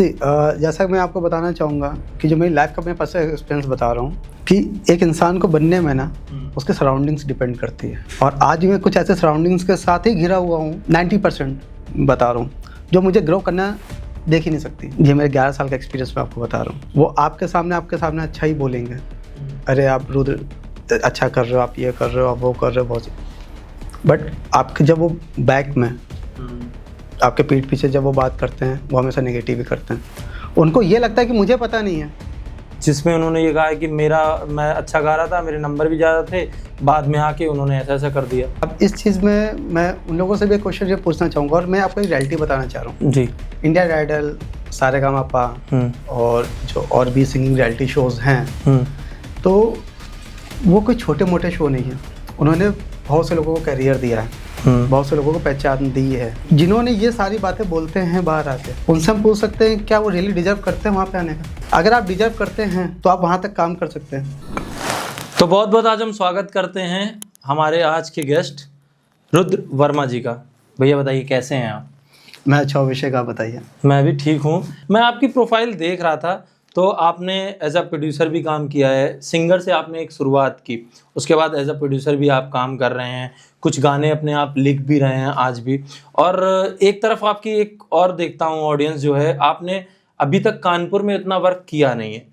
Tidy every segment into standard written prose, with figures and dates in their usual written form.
जैसा कि मैं आपको बताना चाहूँगा कि जो मेरी लाइफ का मैं पर्सनल एक्सपीरियंस बता रहा हूँ कि एक इंसान को बनने में ना उसके सराउंडिंग्स डिपेंड करती है। और आज मैं कुछ ऐसे सराउंडिंग्स के साथ ही घिरा हुआ हूँ, 90% बता रहा हूँ, जो मुझे ग्रो करना देख ही नहीं सकती। ये मेरे 11 साल का एक्सपीरियंस मैं आपको बता रहा हूँ। वो आपके सामने अच्छा ही बोलेंगे, अरे आप रुद्र अच्छा कर रहे हो, आप ये कर रहे हो, आप वो कर रहे हो, बहुत। बट आपके जब वो बैक में आपके पीठ पीछे जब वो बात करते हैं, वो हमेशा नेगेटिव ही करते हैं। उनको ये लगता है कि मुझे पता नहीं है। जिसमें उन्होंने ये कहा है कि मैं अच्छा गा रहा था, मेरे नंबर भी ज़्यादा थे, बाद में आके उन्होंने ऐसा कर दिया। अब इस चीज़ में मैं उन लोगों से भी एक क्वेश्चन ये पूछना चाहूँगा, और मैं आपको एक रियलिटी बताना चाह रहा हूँ। जी। इंडिया आइडल, सारेगामापा और जो और भी सिंगिंग रियलिटी शोज़ हैं, तो वो कोई छोटे मोटे शो नहीं है। उन्होंने बहुत से लोगों को करियर दिया है, बहुत से लोगों को पहचान दी है। जिन्होंने ये सारी बातें बोलते हैं बाहर आके, उनसे हम पूछ सकते हैं क्या वो रियली डिजर्व करते हैं वहाँ पे आने का। अगर आप डिजर्व करते हैं तो आप वहाँ तक काम कर सकते हैं। तो बहुत बहुत आज हम स्वागत करते हैं हमारे आज के गेस्ट रुद्र वर्मा जी का। भैया बताइए कैसे हैं आप? मैं अच्छा हूँ, विषय का बताइए। मैं भी ठीक हूँ। मैं आपकी प्रोफाइल देख रहा था तो आपने एज अ प्रोड्यूसर भी काम किया है, सिंगर से आपने एक शुरुआत की, उसके बाद एज अ प्रोड्यूसर भी आप काम कर रहे हैं, कुछ गाने अपने आप लिख भी रहे हैं आज भी। और एक तरफ आपकी एक और देखता हूँ ऑडियंस जो है, आपने अभी तक कानपुर में इतना वर्क किया नहीं है,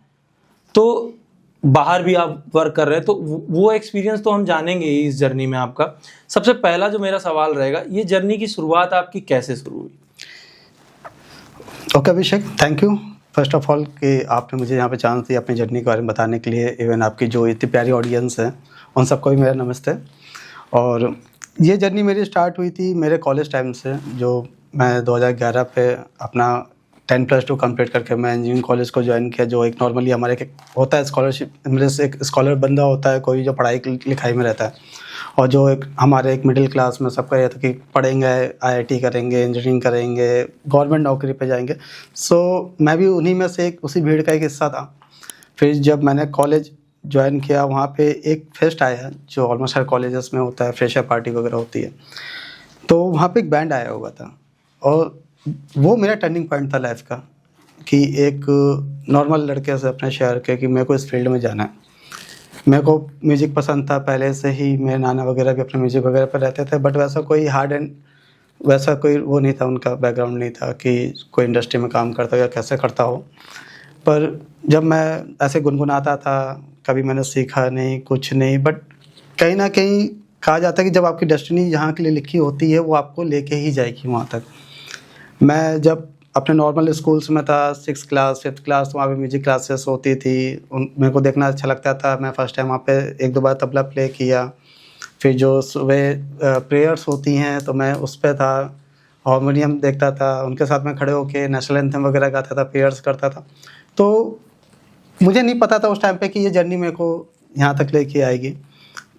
तो बाहर भी आप वर्क कर रहे हैं, तो वो एक्सपीरियंस तो हम जानेंगे ही इस जर्नी में आपका। सबसे पहला जो मेरा सवाल रहेगा, ये जर्नी की शुरुआत आपकी कैसे शुरू हुई? Okay Abhishek, thank you first of all कि आपने मुझे यहाँ पे चांस दिया अपनी जर्नी के बारे में बताने के लिए। इवन आपकी जो इतनी प्यारी ऑडियंस है उन सबको भी मेरा नमस्ते। और ये जर्नी मेरी स्टार्ट हुई थी मेरे कॉलेज टाइम से, जो मैं 2011 पे अपना 10+2 कंप्लीट करके मैं इंजीनियरिंग कॉलेज को ज्वाइन किया, जो एक नॉर्मली हमारे एक होता है स्कॉलरशिप, मेरे से एक स्कॉलर बंदा होता है कोई जो पढ़ाई लिखाई में रहता है, और जो एक हमारे एक मिडिल क्लास में सबका ये था कि पढ़ेंगे, आईआईटी करेंगे, इंजीनियरिंग करेंगे, गवर्नमेंट नौकरी पे जाएंगे। सो मैं भी उन्हीं में से उसी भीड़ का एक हिस्सा था। फिर जब मैंने कॉलेज ज्वाइन किया, वहाँ पे एक फेस्ट आया जो ऑलमोस्ट हर कॉलेजेस में होता है, फ्रेशर पार्टी वगैरह होती है, तो वहाँ पे एक बैंड आया हुआ था, और वो मेरा टर्निंग पॉइंट था लाइफ का कि एक नॉर्मल लड़के से अपने शहर के कि मेरे को इस फील्ड में जाना है। मेरे को म्यूज़िक पसंद था पहले से ही, मेरे नाना वगैरह भी अपने म्यूज़िक वगैरह पर रहते थे, बट वैसा कोई हार्ड एंड वैसा कोई वो नहीं था, उनका बैकग्राउंड नहीं था कि कोई इंडस्ट्री में काम करता हो या कैसे करता हो। पर जब मैं ऐसे गुनगुनाता था, कभी मैंने सीखा नहीं, कुछ नहीं, बट कहीं ना कहीं कहा जाता है कि जब आपकी डेस्टिनी जहाँ के लिए लिखी होती है वो आपको लेके ही जाएगी वहाँ तक। मैं जब अपने नॉर्मल स्कूल्स में था, 6th क्लास 5th क्लास, तो वहाँ पे म्यूजिक क्लासेस होती थी, मेरे को देखना अच्छा लगता था। मैं फर्स्ट टाइम वहाँ पे 1-2 बार तबला प्ले किया। फिर जो सुबह प्रेयर्स होती हैं तो मैं उस पर था, हारमोनियम देखता था, उनके साथ में खड़े होके नेशनल एंथम वगैरह गाता था, प्रेयर्स करता था। तो मुझे नहीं पता था उस टाइम पे कि ये जर्नी मेरे को यहाँ तक लेके आएगी,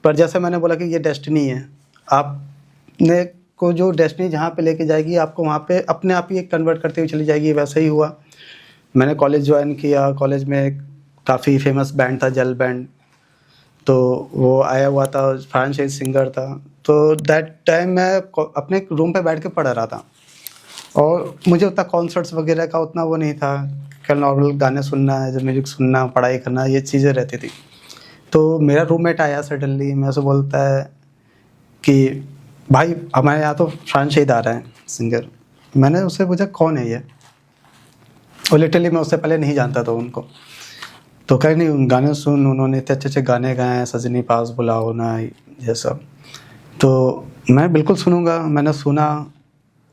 पर जैसे मैंने बोला कि ये डेस्टिनी है, आपने को जो डेस्टिनी जहाँ पे लेके जाएगी आपको वहाँ पे अपने आप ही कन्वर्ट करते हुए चली जाएगी। वैसे ही हुआ। मैंने कॉलेज ज्वाइन किया, कॉलेज में काफ़ी फेमस बैंड था जल बैंड, तो वो आया हुआ था, फ्रेंचाइज सिंगर था। तो दैट टाइम मैं अपने रूम पे बैठ के पढ़ रहा था, और मुझे उतना कॉन्सर्ट्स वगैरह का उतना वो नहीं था, कल नॉर्मल गाने सुनना है, म्यूजिक सुनना, पढ़ाई करना, ये चीज़ें रहती थी। तो मेरा रूममेट आया सडनली, मेरे से बोलता है कि भाई हमारे यहाँ तो फ्रेंचाइज आ रहा है सिंगर। मैंने उससे पूछा कौन है ये, और लिटरली मैं उससे पहले नहीं जानता था उनको। तो कहीं नहीं, उन गाने सुन, उन्होंने इतने अच्छे अच्छे गाने गाए हैं, सजनी पास बुलाओ ना, ये सब। तो मैं बिल्कुल सुनूंगा। मैंने सुना,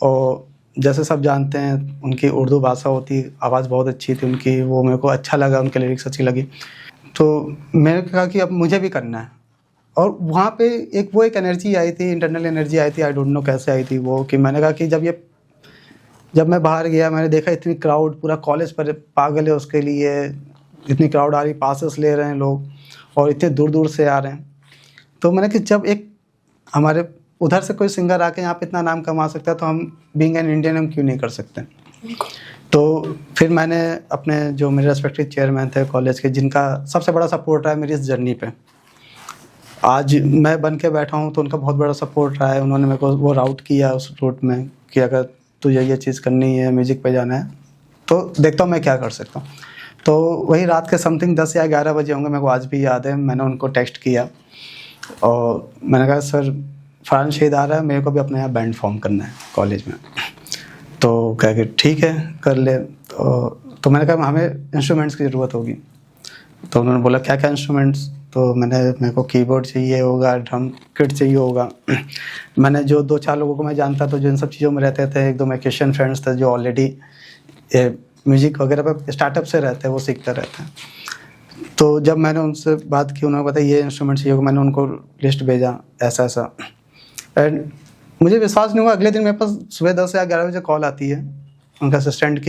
और जैसे सब जानते हैं उनकी उर्दू भाषा होती, आवाज़ बहुत अच्छी थी उनकी, वो मेरे को अच्छा लगा, उनके लिरिक्स अच्छी लगी। तो मैंने कहा कि अब मुझे भी करना है। और वहाँ पे एक एनर्जी आई थी, इंटरनल एनर्जी आई थी, आई डोंट नो कैसे आई थी वो, कि मैंने कहा कि जब मैं बाहर गया, मैंने देखा इतनी क्राउड, पूरा कॉलेज पर पागल है उसके लिए, इतनी क्राउड आ रही, पासेस ले रहे हैं लोग, और इतने दूर दूर से आ रहे हैं। तो मैंने कि जब एक हमारे उधर से कोई सिंगर आके यहाँ पे इतना नाम कमा सकता है, तो हम बीइंग एन इंडियन हम क्यों नहीं कर सकते। तो फिर मैंने अपने जो मेरे रेस्पेक्टिव चेयरमैन थे कॉलेज के, जिनका सबसे बड़ा सपोर्ट रहा है मेरी इस जर्नी पे, आज मैं बन के बैठा हूँ, तो उनका बहुत बड़ा सपोर्ट रहा है। उन्होंने मेरे को वो राउट किया उस रूट में कि अगर तुझे ये चीज़ करनी है, म्यूज़िक पे जाना है, तो देखता हूँ मैं क्या कर सकता हूँ। तो वही रात के समथिंग 10 या 11 बजे होंगे, मेरे को आज भी याद है। मैंने उनको टेक्स्ट किया और मैंने कहा सर फरहान शहीद आ रहा है, मेरे को भी अपने यहाँ बैंड फॉर्म करना है कॉलेज में। तो कह के ठीक है कर ले। तो मैंने कहा हमें इंस्ट्रूमेंट्स की ज़रूरत होगी। तो उन्होंने बोला क्या क्या इंस्ट्रूमेंट्स। तो मेरे को कीबोर्ड चाहिए होगा, ड्रम किट चाहिए होगा। मैंने जो 2-4 लोगों को मैं जानता था जो इन सब चीज़ों में रहते थे, 1-2 मेरे क्रिश्चियन फ्रेंड्स थे जो ऑलरेडी म्यूज़िक वगैरह पे स्टार्टअप से रहते हैं, वो सीखते रहते हैं। तो जब मैंने उनसे बात की, उन्होंने बताया ये इंस्ट्रूमेंट चाहिए होगा। मैंने उनको लिस्ट भेजा ऐसा ऐसा, एंड मुझे विश्वास नहीं हुआ, अगले दिन मेरे पास सुबह 10 या 11 बजे कॉल आती है उनका असिस्टेंट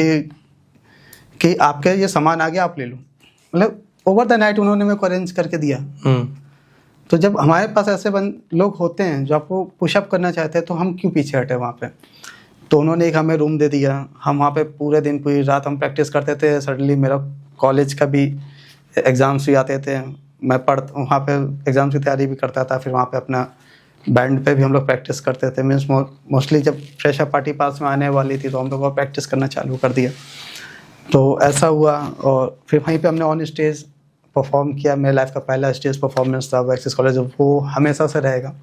कि आपके ये सामान आ गया, आप ले लो। मतलब ओवर द नाइट उन्होंने मेरे को अरेंज करके दिया। तो जब हमारे पास ऐसे लोग होते हैं जो आपको पुशअप करना चाहते हैं, तो हम क्यों पीछे हटे वहाँ पे। तो उन्होंने एक हमें रूम दे दिया, हम वहाँ पे पूरे दिन पूरी रात हम प्रैक्टिस करते थे। सडनली मेरा कॉलेज का भी एग्ज़ाम्स भी आते थे, मैं वहाँ पे एग्ज़ाम्स की तैयारी भी करता था। फिर वहाँ पे अपना बैंड पे भी हम लोग प्रैक्टिस करते थे। मीन्स मोस्टली जब फ्रेशर पार्टी पास में आने वाली थी तो हम लोग वो प्रैक्टिस करना चालू कर दिया। तो ऐसा हुआ और फिर वहीं पे हमने ऑन स्टेज परफॉर्म किया। मेरे लाइफ का पहला स्टेज परफॉर्मेंस था वो एक्सिस कॉलेज, वो हमेशा से रहेगा।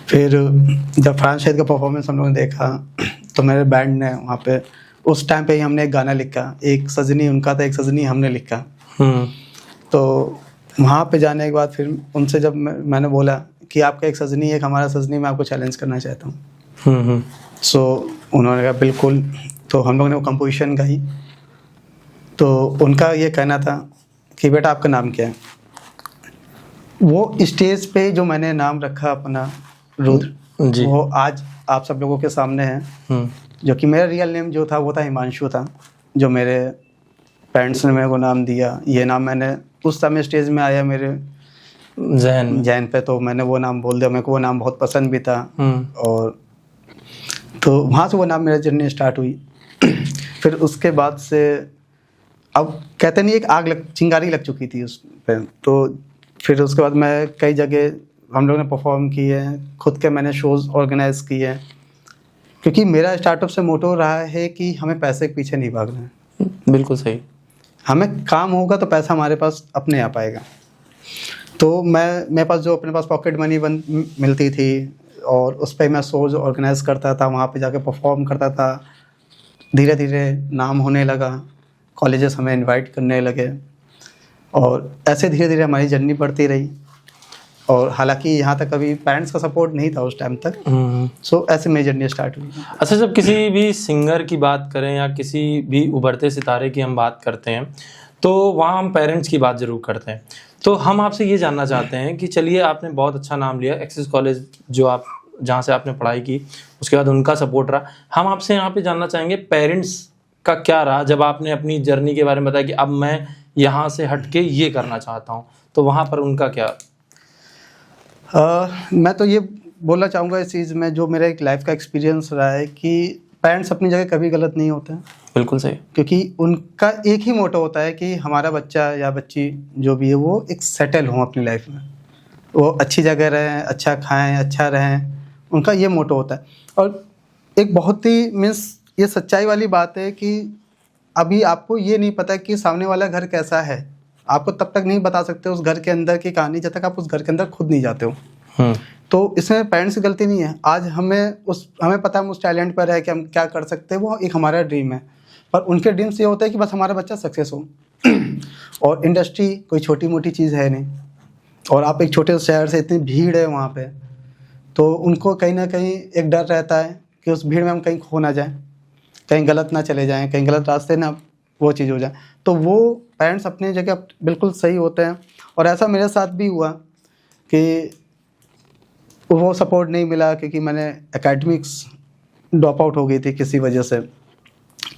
फिर जब फरहान शहीद का परफॉर्मेंस हम लोगों ने देखा तो मेरे बैंड ने वहाँ पे उस टाइम पे ही हमने एक गाना लिखा, एक सजनी उनका था, एक सजनी हमने लिखा। तो वहाँ पे जाने के बाद फिर उनसे जब मैंने बोला कि आपका एक सजनी है, एक हमारा सजनी, मैं आपको चैलेंज करना चाहता हूँ। सो उन्होंने कहा बिल्कुल। तो हम लोग ने वो कंपोजिशन गाई। तो उनका ये कहना था कि बेटा आपका नाम क्या है। वो स्टेज पे जो मैंने नाम रखा अपना रुद्र जी, वो आज आप सब लोगों के सामने है। जो कि मेरा रियल नेम जो था वो था हिमांशु था, जो मेरे पेरेंट्स ने मेरे को नाम दिया। ये नाम मैंने उस समय स्टेज में आया मेरे जैन पे, तो मैंने वो नाम बोल दिया। मेरे को वो नाम बहुत पसंद भी था और तो वहाँ से वो नाम मेरा जर्नी स्टार्ट हुई। फिर उसके बाद से अब कहते नहीं एक चिंगारी लग चुकी थी उस पे। तो फिर उसके बाद मैं कई जगह हम लोग ने परफॉर्म किए हैं, खुद के मैंने शोज़ ऑर्गेनाइज किए हैं। क्योंकि मेरा स्टार्टअप से मोटो रहा है कि हमें पैसे के पीछे नहीं भागना है। बिल्कुल सही। हमें काम होगा तो पैसा हमारे पास अपने आप आएगा। तो मेरे पास जो अपने पास पॉकेट मनी मिलती थी और उस पर मैं शोज़ ऑर्गेनाइज करता था, वहाँ पे जाके परफॉर्म करता था। धीरे धीरे नाम होने लगा, कॉलेजेस हमें इनवाइट करने लगे और ऐसे धीरे धीरे हमारी जर्नी बढ़ती रही। और हालांकि यहाँ तक अभी पेरेंट्स का सपोर्ट नहीं था उस टाइम तक। सो ऐसे मेरी जर्नी स्टार्ट हुई। अच्छा, जब किसी भी सिंगर की बात करें या किसी भी उभरते सितारे की हम बात करते हैं तो वहाँ हम पेरेंट्स की बात ज़रूर करते हैं। तो हम आपसे ये जानना चाहते हैं कि चलिए आपने बहुत अच्छा नाम लिया, एक्सिस कॉलेज जो आप जहाँ से आपने पढ़ाई की, उसके बाद उनका सपोर्ट रहा। हम आपसे यहाँ पे जानना चाहेंगे पेरेंट्स का क्या रहा जब आपने अपनी जर्नी के बारे में बताया कि अब मैं यहाँ से हट के ये करना चाहता हूँ, तो वहाँ पर उनका क्या? मैं तो ये बोलना चाहूँगा इस चीज़ में, जो मेरा एक लाइफ का एक्सपीरियंस रहा है कि पेरेंट्स अपनी जगह कभी गलत नहीं होते हैं। बिल्कुल सही। क्योंकि उनका एक ही मोटो होता है कि हमारा बच्चा या बच्ची जो भी है वो एक सेटल हो अपनी लाइफ में, वो अच्छी जगह रहें, अच्छा खाएं, अच्छा रहें, उनका ये मोटो होता है। और एक बहुत ही मीन्स ये सच्चाई वाली बात है कि अभी आपको ये नहीं पता कि सामने वाला घर कैसा है, आपको तब तक नहीं बता सकते उस घर के अंदर की कहानी जब तक आप उस घर के अंदर खुद नहीं जाते हो। तो इसमें पेरेंट्स की गलती नहीं है। आज हमें पता है हम उस टैलेंट पर है कि हम क्या कर सकते हैं, वो एक हमारा ड्रीम है। पर उनके ड्रीम्स ये होता है कि बस हमारा बच्चा सक्सेस हो। और इंडस्ट्री कोई छोटी मोटी चीज़ है नहीं, और आप एक छोटे शहर से, इतनी भीड़ है वहाँ पे, तो उनको कहीं ना कहीं एक डर रहता है कि उस भीड़ में हम कहीं खो ना जाएं, कहीं गलत ना चले जाएं, कहीं गलत रास्ते ना वो चीज़ हो जाए। तो वो पेरेंट्स अपनी जगह बिल्कुल सही होते हैं। और ऐसा मेरे साथ भी हुआ कि वो सपोर्ट नहीं मिला, क्योंकि मैंने एकेडमिक्स ड्रॉप आउट हो गई थी किसी वजह से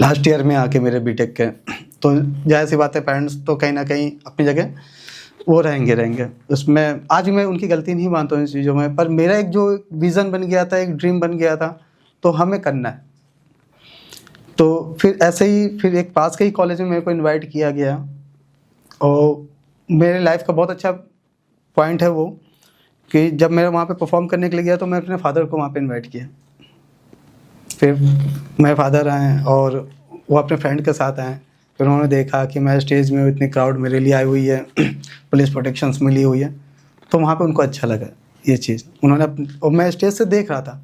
लास्ट ईयर में आके मेरे बीटेक के। तो जाहिर सी बात है पेरेंट्स तो कहीं ना कहीं अपनी जगह वो रहेंगे उसमें। आज मैं उनकी गलती नहीं मानता हूँ इन चीज़ों में, पर मेरा एक जो विज़न बन गया था, एक ड्रीम बन गया था, तो हमें करना है। तो फिर ऐसे ही फिर एक पास के ही कॉलेज में मेरे को इनवाइट किया गया, और मेरे लाइफ का बहुत अच्छा पॉइंट है वो कि जब मैं वहाँ पे परफॉर्म करने के लिए गया तो मैं अपने फादर को वहाँ पे इनवाइट किया। फिर मेरे फादर आए और वो अपने फ्रेंड के साथ आए, फिर उन्होंने देखा कि मैं स्टेज में इतनी क्राउड मेरे लिए आई हुई है, पुलिस प्रोटेक्शंस मिली हुई है, तो वहाँ पे उनको अच्छा लगा ये चीज़। और मैं स्टेज से देख रहा था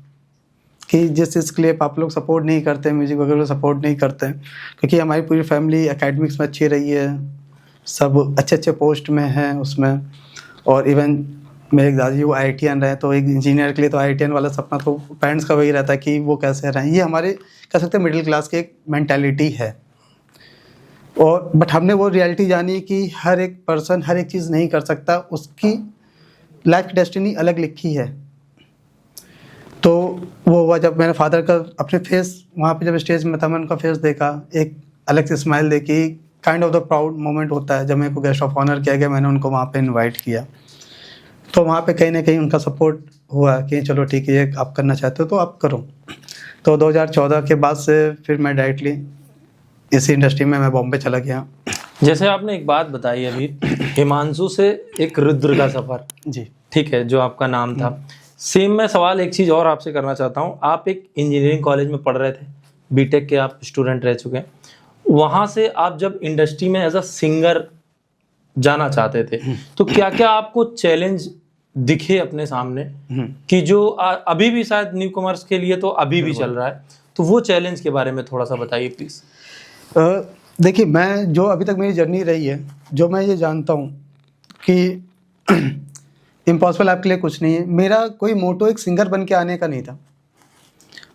कि जिस चीज़ के लिए आप लोग सपोर्ट नहीं करते, म्यूज़िक वगैरह सपोर्ट नहीं करते, क्योंकि हमारी पूरी फैमिली एकेडमिक्स में अच्छी रही है, सब अच्छे अच्छे पोस्ट में हैं उसमें। और इवन मेरे दादी वो IITian रहे, तो एक इंजीनियर के लिए तो IITian वाला सपना तो पेरेंट्स का वही रहता है कि वो कैसे रहें। ये हमारे कह सकते हैं मिडिल क्लास की एक मेंटालिटी है। और बट हमने वो रियलिटी जानी कि हर एक पर्सन हर एक चीज़ नहीं कर सकता, उसकी लाइफ की डेस्टिनी अलग लिखी है। तो वो हुआ जब मेरे फादर का अपने फेस वहाँ पे जब स्टेज में था, मैंने उनका फेस देखा, एक अलग से स्माइल देखी, kind of the proud moment होता है। जब मेरे को गेस्ट ऑफ ऑनर किया गया, मैंने उनको वहाँ पे इनवाइट किया, तो वहाँ पे कहीं ना कहीं उनका सपोर्ट हुआ कि चलो ठीक है, ये आप करना चाहते हो तो आप करो। तो 2014 के बाद से फिर मैं डायरेक्टली इसी इंडस्ट्री में मैं बॉम्बे चला गया। जैसे आपने एक बात बताई अभी, हिमांशु से एक रुद्र का सफ़र, जी ठीक है, जो आपका नाम था। सेम मैं सवाल एक चीज़ और आपसे करना चाहता हूँ। आप एक इंजीनियरिंग कॉलेज में पढ़ रहे थे, बीटेक के आप स्टूडेंट रह चुके हैं, वहाँ से आप जब इंडस्ट्री में एज अ सिंगर जाना चाहते थे, तो क्या क्या आपको चैलेंज दिखे अपने सामने कि जो अभी भी शायद न्यू कमर्स के लिए तो अभी भी चल रहा है, तो वो चैलेंज के बारे में थोड़ा सा बताइए प्लीज़। देखिए, मैं जो अभी तक मेरी जर्नी रही है, जो मैं ये जानता हूँ कि इम्पॉसिबल आपके लिए कुछ नहीं है। मेरा कोई मोटो एक सिंगर बन के आने का नहीं था।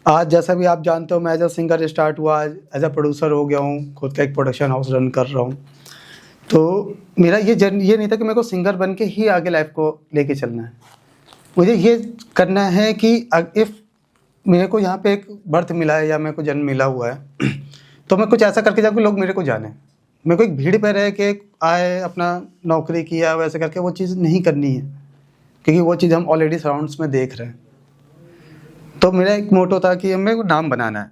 आज जैसा भी आप जानते हो, मैं एज अ सिंगर स्टार्ट हुआ, आज एज अ प्रोड्यूसर हो गया हूँ, खुद का एक प्रोडक्शन हाउस रन कर रहा हूँ। तो मेरा ये जर्नी ये नहीं था कि मेरे को सिंगर बन के ही आगे लाइफ को लेके चलना है। मुझे ये करना है कि इफ़ मेरे को यहाँ पे एक बर्थ मिला है या मेरे को जन्म मिला हुआ है, तो मैं कुछ ऐसा करके जाऊँ कि लोग मेरे को जाने। मेरे को एक भीड़ पे रह के आए, अपना नौकरी किया, वैसे करके वो चीज़ नहीं करनी है, क्योंकि वो चीज़ हम ऑलरेडी सराउंड्स में देख रहे हैं। तो मेरा एक मोटो था कि मेरे को नाम बनाना है,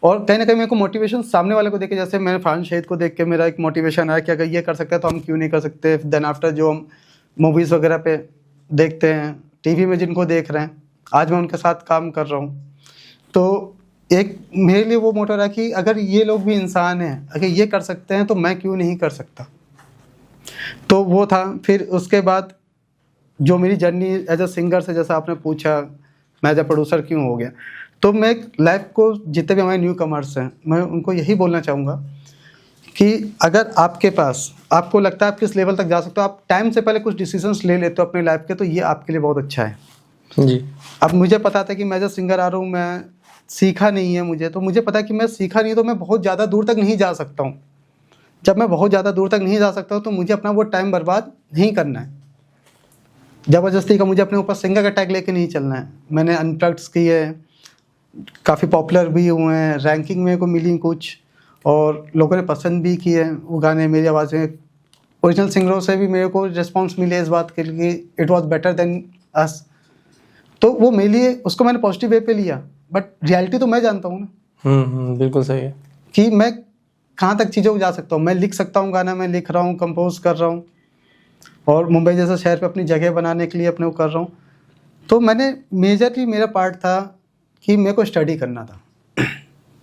और कहीं ना कहीं मेरे को मोटिवेशन सामने वाले को देख के, जैसे मैंने फरहान शहीद को देख के मेरा एक मोटिवेशन आया कि अगर ये कर सकते हैं तो हम क्यों नहीं कर सकते। देन आफ्टर जो हम मूवीज़ वगैरह पे देखते हैं, टीवी में जिनको देख रहे हैं, आज मैं उनके साथ काम कर रहा हूँ, तो एक मेरे लिए वो मोटो रहा कि अगर ये लोग भी इंसान हैं, अगर ये कर सकते हैं तो मैं क्यों नहीं कर सकता। तो वो था। फिर उसके बाद जो मेरी जर्नी एज अ सिंगर से, जैसा आपने पूछा मैं एज अ प्रोड्यूसर क्यों हो गया, तो मैं लाइफ को जितने भी हमारे न्यू कमर्स हैं, मैं उनको यही बोलना चाहूँगा कि अगर आपके पास, आपको लगता है आप किस लेवल तक जा सकते हो, आप टाइम से पहले कुछ डिसीजंस ले लेते हो अपने लाइफ के, तो ये आपके लिए बहुत अच्छा है जी। अब मुझे पता था कि मैं जब सिंगर आ रहा हूँ, मैं सीखा नहीं है मुझे, तो मुझे पता है कि मैं सीखा नहीं तो मैं बहुत ज़्यादा दूर तक नहीं जा सकता हूँ। जब मैं बहुत ज़्यादा दूर तक नहीं जा सकता हूँ, तो मुझे अपना वो टाइम बर्बाद नहीं करना है। ज़बरदस्ती का मुझे अपने ऊपर सिंगर का टैग लेके नहीं चलना है। मैंने अनप्लग्स किए, काफ़ी पॉपुलर भी हुए हैं, रैंकिंग मेरे को मिली कुछ, और लोगों ने पसंद भी किए वो गाने, मेरी आवाज़ में। ओरिजिनल सिंगरों से भी मेरे को रिस्पॉन्स मिले इस बात के लिए, it was better than us. तो वो मेरे लिए, उसको मैंने पॉजिटिव वे पे लिया, बट रियलिटी तो मैं जानता हूँ ना। बिल्कुल सही है कि मैं कहाँ तक चीज़ों को जा सकता हूँ। मैं लिख सकता हूँ गाना, मैं लिख रहा हूँ, कंपोज कर रहा हूँ, और मुंबई जैसे शहर पे अपनी जगह बनाने के लिए अपने को कर रहा हूँ। तो मैंने मेजरली मेरा पार्ट था कि मेरे को स्टडी करना था,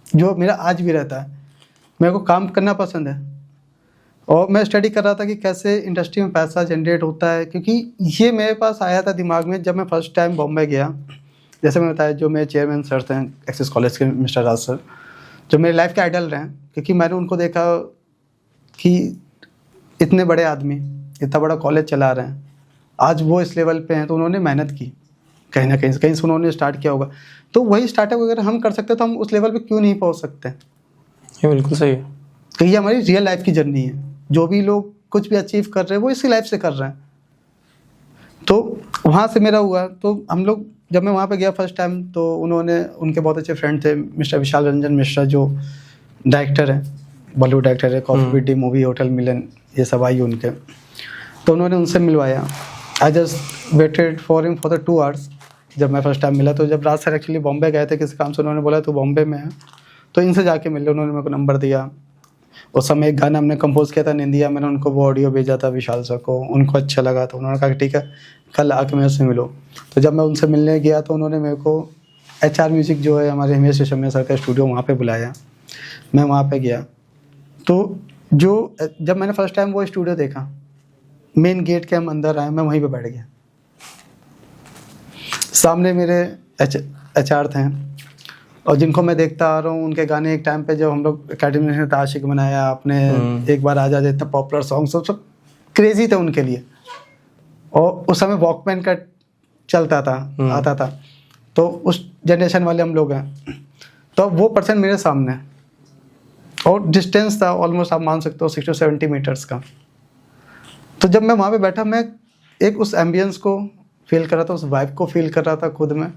जो मेरा आज भी रहता है। मेरे को काम करना पसंद है, और मैं स्टडी कर रहा था कि कैसे इंडस्ट्री में पैसा जनरेट होता है, क्योंकि ये मेरे पास आया था दिमाग में जब मैं फर्स्ट टाइम बॉम्बे गया। जैसे मैं बताया, जो मेरे चेयरमैन सर थे एक्सिस कॉलेज के, मिस्टर राज सर, जो मेरे लाइफ के आइडल रहे, क्योंकि मैंने उनको देखा कि इतने बड़े आदमी इतना बड़ा कॉलेज चला रहे हैं, आज वो इस लेवल पे हैं, तो उन्होंने मेहनत की, कहीं ना कहीं से उन्होंने स्टार्ट किया होगा। तो वही स्टार्टअप अगर हम कर सकते तो हम उस लेवल पे क्यों नहीं पहुंच सकते। ये बिल्कुल सही है, तो ये हमारी रियल लाइफ की जर्नी है। जो भी लोग कुछ भी अचीव कर रहे हैं, वो इसी लाइफ से कर रहे हैं। तो वहाँ से मेरा हुआ, तो हम लोग, जब मैं वहाँ पे गया फर्स्ट टाइम, तो उन्होंने, उनके बहुत अच्छे फ्रेंड थे, मिस्टर विशाल रंजन मिश्रा, जो डायरेक्टर हैं, बॉलीवुड डायरेक्टर है, coffee with D movie, hotel Milan, ये सब आई उनके। तो उन्होंने उनसे मिलवाया। I just waited for him for the 2 hours. जब मैं फर्स्ट टाइम मिला, तो जब राज सर एक्चुअली बॉम्बे गए थे किसी काम से, उन्होंने बोला तो बॉम्बे में है, तो इनसे जाके मिल लो। उन्होंने मेरे को नंबर दिया। उस समय एक गाना हमने कंपोज किया था निंदिया, मैंने उनको वो ऑडियो भेजा था विशाल सर को, उनको अच्छा लगा, तो उन्होंने कहा कि ठीक है कल आके मेरे से मिलो। तो जब मैं उनसे मिलने गया, तो उन्होंने मेरे को HR म्यूज़िक जो है हमारे हिमेश रेशमिया सर का स्टूडियो, वहाँ पे बुलाया। मैं वहाँ पे गया तो जब मैंने फर्स्ट टाइम वो स्टूडियो देखा, मेन गेट के हम अंदर आए, मैं वहीं पे बैठ गया। सामने मेरे HR थे और जिनको मैं देखता आ रहा हूँ, उनके गाने एक टाइम पे जब हम लोग अकेडमी में आशिक बनाया आपने, एक बार आजा इतना पॉपुलर सॉन्ग सब क्रेजी थे उनके लिए। और उस समय वॉकमैन का चलता था, आता था, तो उस जनरेशन वाले हम लोग हैं। तो वो पर्सन मेरे सामने है और डिस्टेंस था ऑलमोस्ट आप मान सकते हो 60-70 मीटर्स का। तो जब मैं वहाँ पे बैठा, मैं एक उस एम्बियंस को फील कर रहा था, उस वाइब को फील कर रहा था खुद में।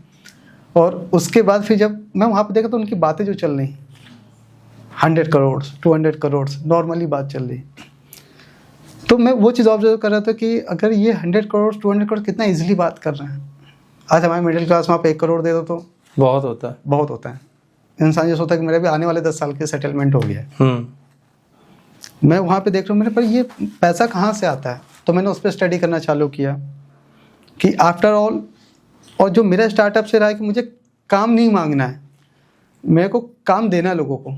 और उसके बाद फिर जब मैं वहाँ पे देखा तो उनकी बातें जो चल रही, 100 करोड़ 200 करोड़ नॉर्मली बात चल रही, तो मैं वो चीज़ ऑब्जर्व कर रहा था कि अगर ये 100 करोड़ 200 करोड़ कितना इजीली बात कर रहे हैं। आज हमारे मिडिल क्लास में आप 1 करोड़ दे दो तो बहुत होता है, बहुत होता है। इंसान ये सोचता है कि मेरे भी आने वाले 10 साल के सेटलमेंट हो गया है। मैं वहाँ पे देख रहा हूँ मेरे पर ये पैसा कहाँ से आता है। तो मैंने उस पर स्टडी करना चालू किया कि आफ्टर ऑल, और जो मेरा स्टार्टअप से रहा है कि मुझे काम नहीं मांगना है, मेरे को काम देना है लोगों को।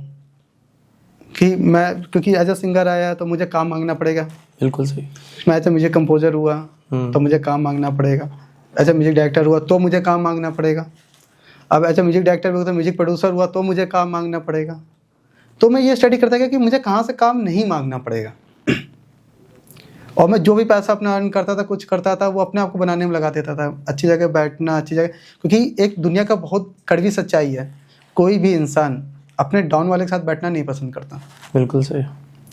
कि मैं क्योंकि एज अ सिंगर आया तो मुझे काम मांगना पड़ेगा। बिल्कुल सही। मैं एज अ म्यूजिक कंपोजर हुआ तो मुझे काम मांगना पड़ेगा। एज अ म्यूजिक डायरेक्टर हुआ तो मुझे काम मांगना पड़ेगा। अब एज अ म्यूजिक डायरेक्टर हुआ तो म्यूजिक प्रोड्यूसर हुआ तो मुझे काम मांगना पड़ेगा। तो मैं ये स्टडी करता गया कि मुझे कहाँ से काम नहीं मांगना पड़ेगा। और मैं जो भी पैसा अपना अर्न करता था, कुछ करता था, वो अपने आप को बनाने में लगा देता था। अच्छी जगह बैठना, अच्छी जगह, क्योंकि एक दुनिया का बहुत कड़वी सच्चाई है, कोई भी इंसान अपने डाउन वाले के साथ बैठना नहीं पसंद करता। बिल्कुल सही।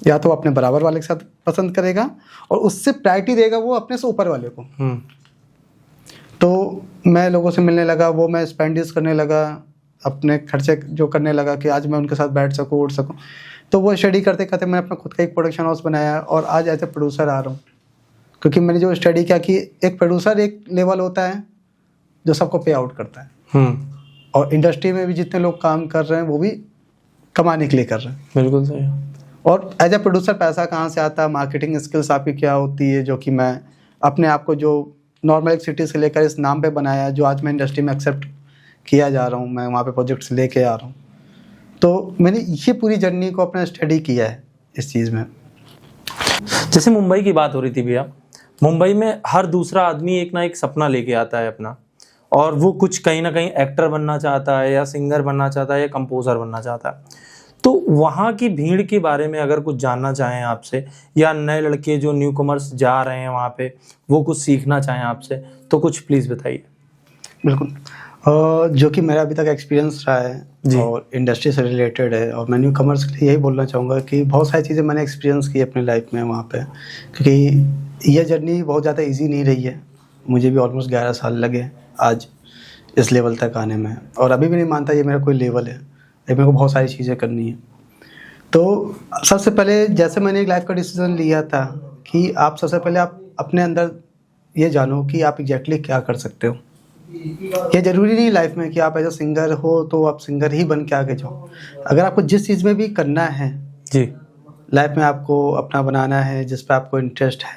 या तो अपने बराबर वाले के साथ पसंद करेगा और उससे प्रायोरिटी देगा वो अपने से ऊपर वाले को। तो मैं लोगों से मिलने लगा, वो मैं स्पेंडिस करने लगा, अपने खर्चे जो करने लगा कि आज मैं उनके साथ बैठ सकूँ, उठ सकूँ। तो वो स्टडी करते करते मैंने अपना खुद का एक प्रोडक्शन हाउस बनाया और आज एज ए प्रोड्यूसर आ रहा हूँ। क्योंकि मैंने जो स्टडी किया कि एक प्रोड्यूसर एक लेवल होता है जो सबको पे आउट करता है, और इंडस्ट्री में भी जितने लोग काम कर रहे हैं वो भी कमाने के लिए कर रहे हैं। बिल्कुल सही। और एज ए प्रोड्यूसर पैसा कहाँ से आता है, मार्केटिंग स्किल्स आपकी क्या होती है, जो कि मैं अपने आप को जो नॉर्मल एक सिटी से लेकर इस नाम पे बनाया, जो आज मैं इंडस्ट्री में एक्सेप्ट किया जा रहा हूँ, मैं वहाँ पे प्रोजेक्ट्स लेके आ रहा हूँ। तो मैंने ये पूरी जर्नी को अपना स्टडी किया है इस चीज़ में। जैसे मुंबई की बात हो रही थी भैया, मुंबई में हर दूसरा आदमी एक ना एक सपना लेके आता है अपना, और वो कुछ कहीं ना कहीं एक्टर बनना चाहता है या सिंगर बनना चाहता है या कंपोजर बनना चाहता है। तो वहाँ की भीड़ के बारे में अगर कुछ जानना चाहें आपसे, या नए लड़के जो न्यू कमर्स जा रहे हैं वहाँ पे वो कुछ सीखना चाहें आपसे, तो कुछ प्लीज़ बताइए। बिल्कुल। जो कि मेरा अभी तक एक्सपीरियंस रहा है और इंडस्ट्री से रिलेटेड है, और मैं न्यू कमर्स के लिए यही बोलना चाहूँगा कि बहुत सारी चीज़ें मैंने एक्सपीरियंस की अपनी लाइफ में वहाँ पे। क्योंकि यह जर्नी बहुत ज़्यादा इजी नहीं रही है, मुझे भी ऑलमोस्ट 11 साल लगे आज इस लेवल तक आने में, और अभी भी नहीं मानता ये मेरा कोई लेवल है, मेरे को बहुत सारी चीज़ें करनी है। तो सबसे पहले जैसे मैंने एक लाइफ का डिसीजन लिया था कि आप सबसे पहले आप अपने अंदर ये जानो कि आप एग्जैक्टली क्या कर सकते हो। ये ज़रूरी नहीं लाइफ में कि आप एज अ सिंगर हो तो आप सिंगर ही बन के आगे जाओ। अगर आपको जिस चीज़ में भी करना है जी, लाइफ में, आपको अपना बनाना है, जिस पे आपको इंटरेस्ट है,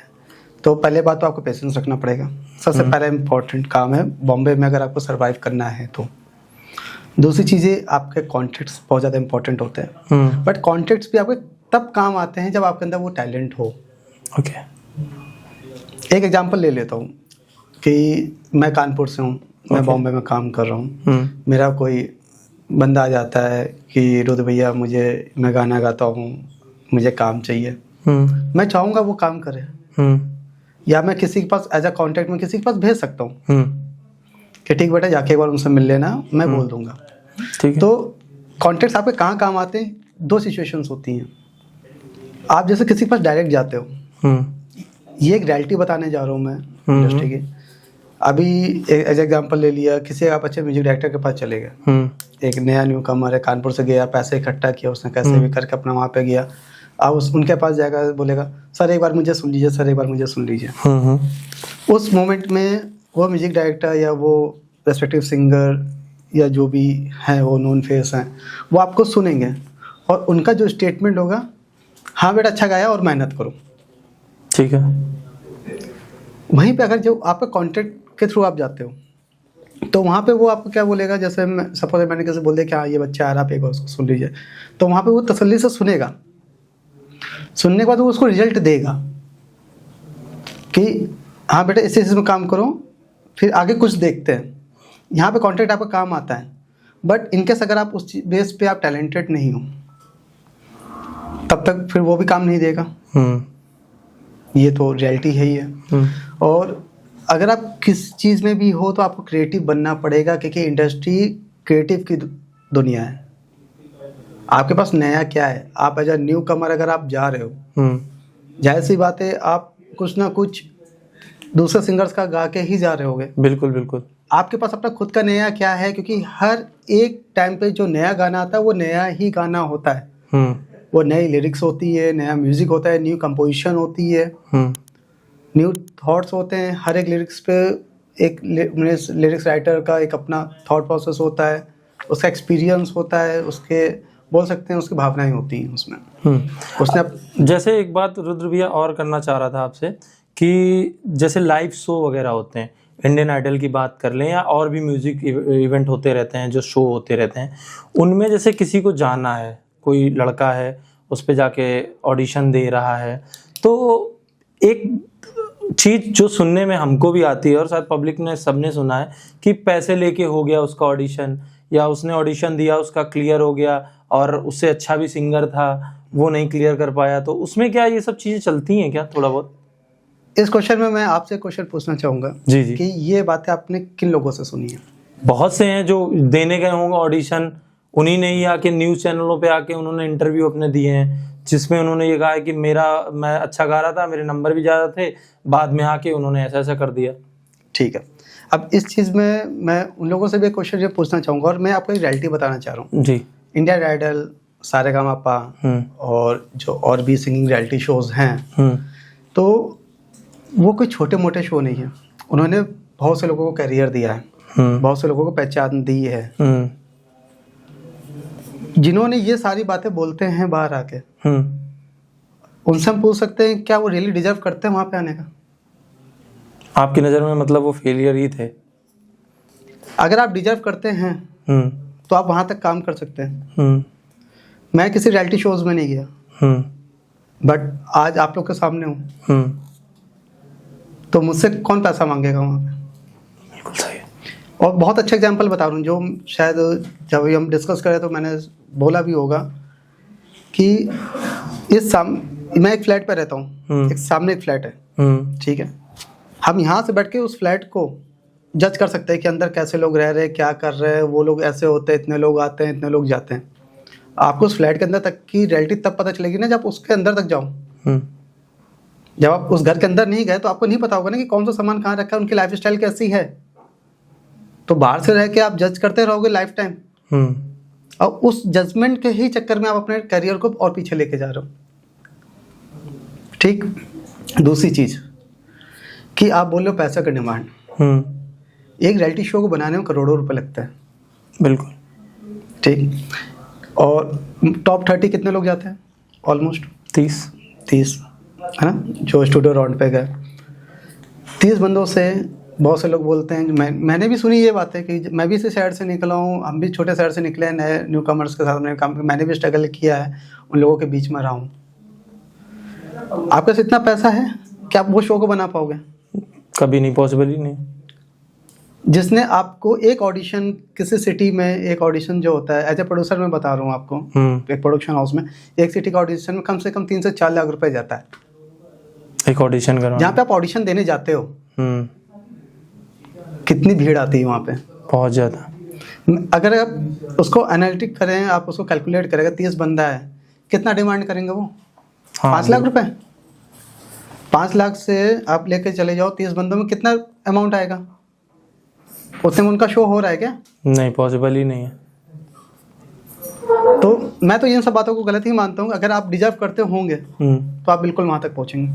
तो पहले बात तो आपको पेशेंस रखना पड़ेगा। सबसे पहला इम्पोर्टेंट काम है बॉम्बे में अगर आपको सर्वाइव करना है तो। दूसरी चीज़ें, आपके कॉन्टेक्ट्स बहुत ज़्यादा इंपॉर्टेंट होते हैं, बट कॉन्टेक्ट्स भी आपके तब काम आते हैं जब आपके अंदर वो टैलेंट हो। ओके। एक एग्जांपल ले लेता हूँ कि मैं कानपुर से हूँ, मैं बॉम्बे में काम कर रहा हूँ। मेरा कोई बंदा आ जाता है कि रुद्र भैया मैं गाना गाता हूँ, मुझे काम चाहिए। मैं चाहूँगा वो काम करे, या मैं किसी के पास एज अ कॉन्टेक्ट में किसी के पास भेज सकता हूँ कि ठीक बेटा जाके एक बार उनसे मिल लेना, मैं बोल दूंगा। ठीक है। तो कॉन्टेक्ट्स आपके कहाँ काम आते हैं? 2 सिचुएशंस होती हैं। आप जैसे किसी के पास डायरेक्ट जाते हो, ये एक रियलिटी बताने जा रहा हूँ मैं इंडस्ट्री की। अभी एज एग्जांपल ले लिया, किसी आप अच्छे म्यूजिक डायरेक्टर के पास चले गए, एक नया न्यू कमर है, कानपुर से गया, पैसे इकट्ठा किया उसने, कैसे भी करके अपना वहाँ पे गया। आप उनके पास जाएगा, बोलेगा सर एक बार मुझे सुन लीजिए, सर एक बार मुझे सुन लीजिए। उस मोमेंट में वो म्यूजिक डायरेक्टर या वो रेस्पेक्टिव सिंगर या जो भी हैं वो नोन फेस हैं, वो आपको सुनेंगे और उनका जो स्टेटमेंट होगा, हाँ बेटा अच्छा गाया और मेहनत करो। ठीक है। वहीं पे अगर जो आपका कॉन्ट्रैक्ट के थ्रू आप जाते हो, तो वहाँ पे वो आपको क्या बोलेगा, जैसे सपोज मैंने किसी बोल दिया कि हाँ ये बच्चा आ रहा, आप एक बार उसको सुन लीजिए, तो वहाँ पे वो तसल्ली से सुनेगा। सुनने के बाद वो उसको रिजल्ट देगा कि हाँ बेटा इस चीज़ में काम करो, फिर आगे कुछ देखते हैं। यहाँ पे कॉन्ट्रैक्ट आपका काम आता है, बट इनकेस अगर आप उस बेस पे आप टैलेंटेड नहीं हो तब तक फिर वो भी काम नहीं देगा। ये तो रियलिटी है ही है। और अगर आप किस चीज़ में भी हो तो आपको क्रिएटिव बनना पड़ेगा, क्योंकि इंडस्ट्री क्रिएटिव की दुनिया है। आपके पास नया क्या है, आप एज अ न्यू कमर अगर आप जा रहे हो, जाहिर सी बात है आप कुछ ना कुछ दूसरे सिंगर्स का गा के ही जा रहे होगे। बिल्कुल बिल्कुल। आपके पास अपना खुद का नया क्या है, क्योंकि हर एक टाइम पे जो नया गाना आता है वो नया ही गाना होता है। वो नई लिरिक्स होती है, नया म्यूजिक होता है, न्यू कंपोजिशन होती है, न्यू थॉट्स होते हैं। हर एक लिरिक्स पे एक लिरिक्स राइटर का एक अपना थॉट प्रोसेस होता है, उसका एक्सपीरियंस होता है, उसके बोल सकते हैं उसकी भावनाएं होती हैं उसमें। उसने जैसे एक बात रुद्र भैया और करना चाह रहा था आपसे कि जैसे लाइव शो वगैरह होते हैं, इंडियन आइडल की बात कर लें या और भी म्यूजिक इवेंट होते रहते हैं, जो शो होते रहते हैं, उनमें जैसे किसी को जाना है, कोई लड़का है उस पे जाके ऑडिशन दे रहा है, तो एक चीज़ जो सुनने में हमको भी आती है और शायद पब्लिक ने सबने सुना है कि पैसे लेके हो गया उसका ऑडिशन, या उसने ऑडिशन दिया उसका क्लियर हो गया और उससे अच्छा भी सिंगर था वो नहीं क्लियर कर पाया, तो उसमें क्या ये सब चीज़ें चलती हैं क्या थोड़ा बहुत? इस क्वेश्चन में मैं आपसे क्वेश्चन पूछना चाहूँगा जी जी, कि ये बातें आपने किन लोगों से सुनी है? बहुत से हैं जो देने गए होंगे ऑडिशन, उन्हीं ने ही आके न्यूज़ चैनलों पे आके उन्होंने इंटरव्यू अपने दिए हैं जिसमें उन्होंने ये कहा है कि मैं अच्छा गा रहा था, मेरे नंबर भी ज़्यादा थे, बाद में आके उन्होंने ऐसा ऐसा कर दिया। ठीक है, अब इस चीज़ में मैं उन लोगों से भी क्वेश्चन जो पूछना चाहूँगा, और मैं आपको एक रियलिटी बताना चाह रहा हूँ। जी। इंडियन आइडल, सारेगामापा और जो और भी सिंगिंग रियलिटी शोज़ हैं, तो वो कोई छोटे मोटे शो नहीं है। उन्होंने बहुत से लोगों को करियर दिया है, बहुत से लोगों को पहचान दी है। जिन्होंने ये सारी बातें बोलते हैं बाहर आके, उनसे हम पूछ सकते हैं क्या वो रियली डिजर्व करते हैं वहाँ पे आने का? आपकी नज़र में मतलब वो फेलियर ही थे? अगर आप डिजर्व करते हैं तो आप वहाँ तक काम कर सकते हैं। मैं किसी रियलिटी शोज़ में नहीं गया, बट आज आप लोग के सामने हूँ, तो मुझसे कौन पैसा मांगेगा वहाँ पे? बिल्कुल सही। और बहुत अच्छा एग्जांपल बता रहा हूँ, जो शायद जब हम डिस्कस करें तो मैंने बोला भी होगा कि मैं एक फ्लैट पे रहता हूँ, एक सामने एक फ्लैट है, ठीक है। हम यहाँ से बैठ के उस फ्लैट को जज कर सकते हैं कि अंदर कैसे लोग रह रहे हैं, क्या कर रहे हैं, वो लोग ऐसे होते हैं, इतने लोग आते हैं, इतने लोग जाते हैं। आपको उस फ्लैट के अंदर तक की रियलिटी तब पता चलेगी ना जब उसके अंदर तक जाओ। जब आप उस घर के अंदर नहीं गए तो आपको नहीं पता होगा ना कि कौन सा सामान कहाँ रखा है, उनकी लाइफ स्टाइल कैसी है। तो बाहर से रह के आप जज करते रहोगे लाइफ टाइम, और उस जजमेंट के ही चक्कर में आप अपने करियर को और पीछे लेके जा रहे हो। ठीक। दूसरी चीज़ कि आप बोल रहे हो पैसा का डिमांड, एक रियलिटी शो को बनाने में करोड़ों रुपए लगता है। बिल्कुल ठीक। और टॉप 30 कितने लोग जाते हैं? ऑलमोस्ट 30 है ना, जो स्टूडियो राउंड पे गए। 30 बंदों से बहुत से लोग बोलते हैं, मैंने भी सुनी ये बात है कि मैं भी इसी शहर से निकला हूँ, हम भी छोटे शहर से निकले हैं, नए न्यू कमर्स के साथ मैंने भी स्ट्रगल किया है, उन लोगों के बीच में रहा हूँ। आपके पास इतना पैसा है कि आप वो शो को बना पाओगे? कभी नहीं, पॉसिबल ही नहीं। जिसने आपको एक ऑडिशन, किसी सिटी में एक ऑडिशन जो होता है, एज ए प्रोड्यूसर मैं बता रहा हूँ आपको, एक प्रोडक्शन हाउस में एक सिटी का ऑडिशन में कम से कम 3 से 4 लाख रुपए जाता है, एक ऑडिशन करवाना। जहाँ पे आप ऑडिशन देने जाते हो, कितनी भीड़ आती है वहाँ पे? बहुत ज़्यादा। अगर आप उसको एनालिटिक करें, आप उसको कैलकुलेट करेंगे, 30 बंदा है, कितना डिमांड करेंगे वो? 5 लाख रुपए। 5 लाख से आप लेके चले जाओ, 30 बंदों में कितना अमाउंट आएगा? उतने में उनका शो हो रहा है क्या? नहीं, पॉसिबल ही नहीं है। तो मैं तो इन सब बातों को गलत ही मानता हूँ। अगर आप डिजर्व करते होंगे तो आप बिल्कुल वहाँ तक पहुँचेंगे,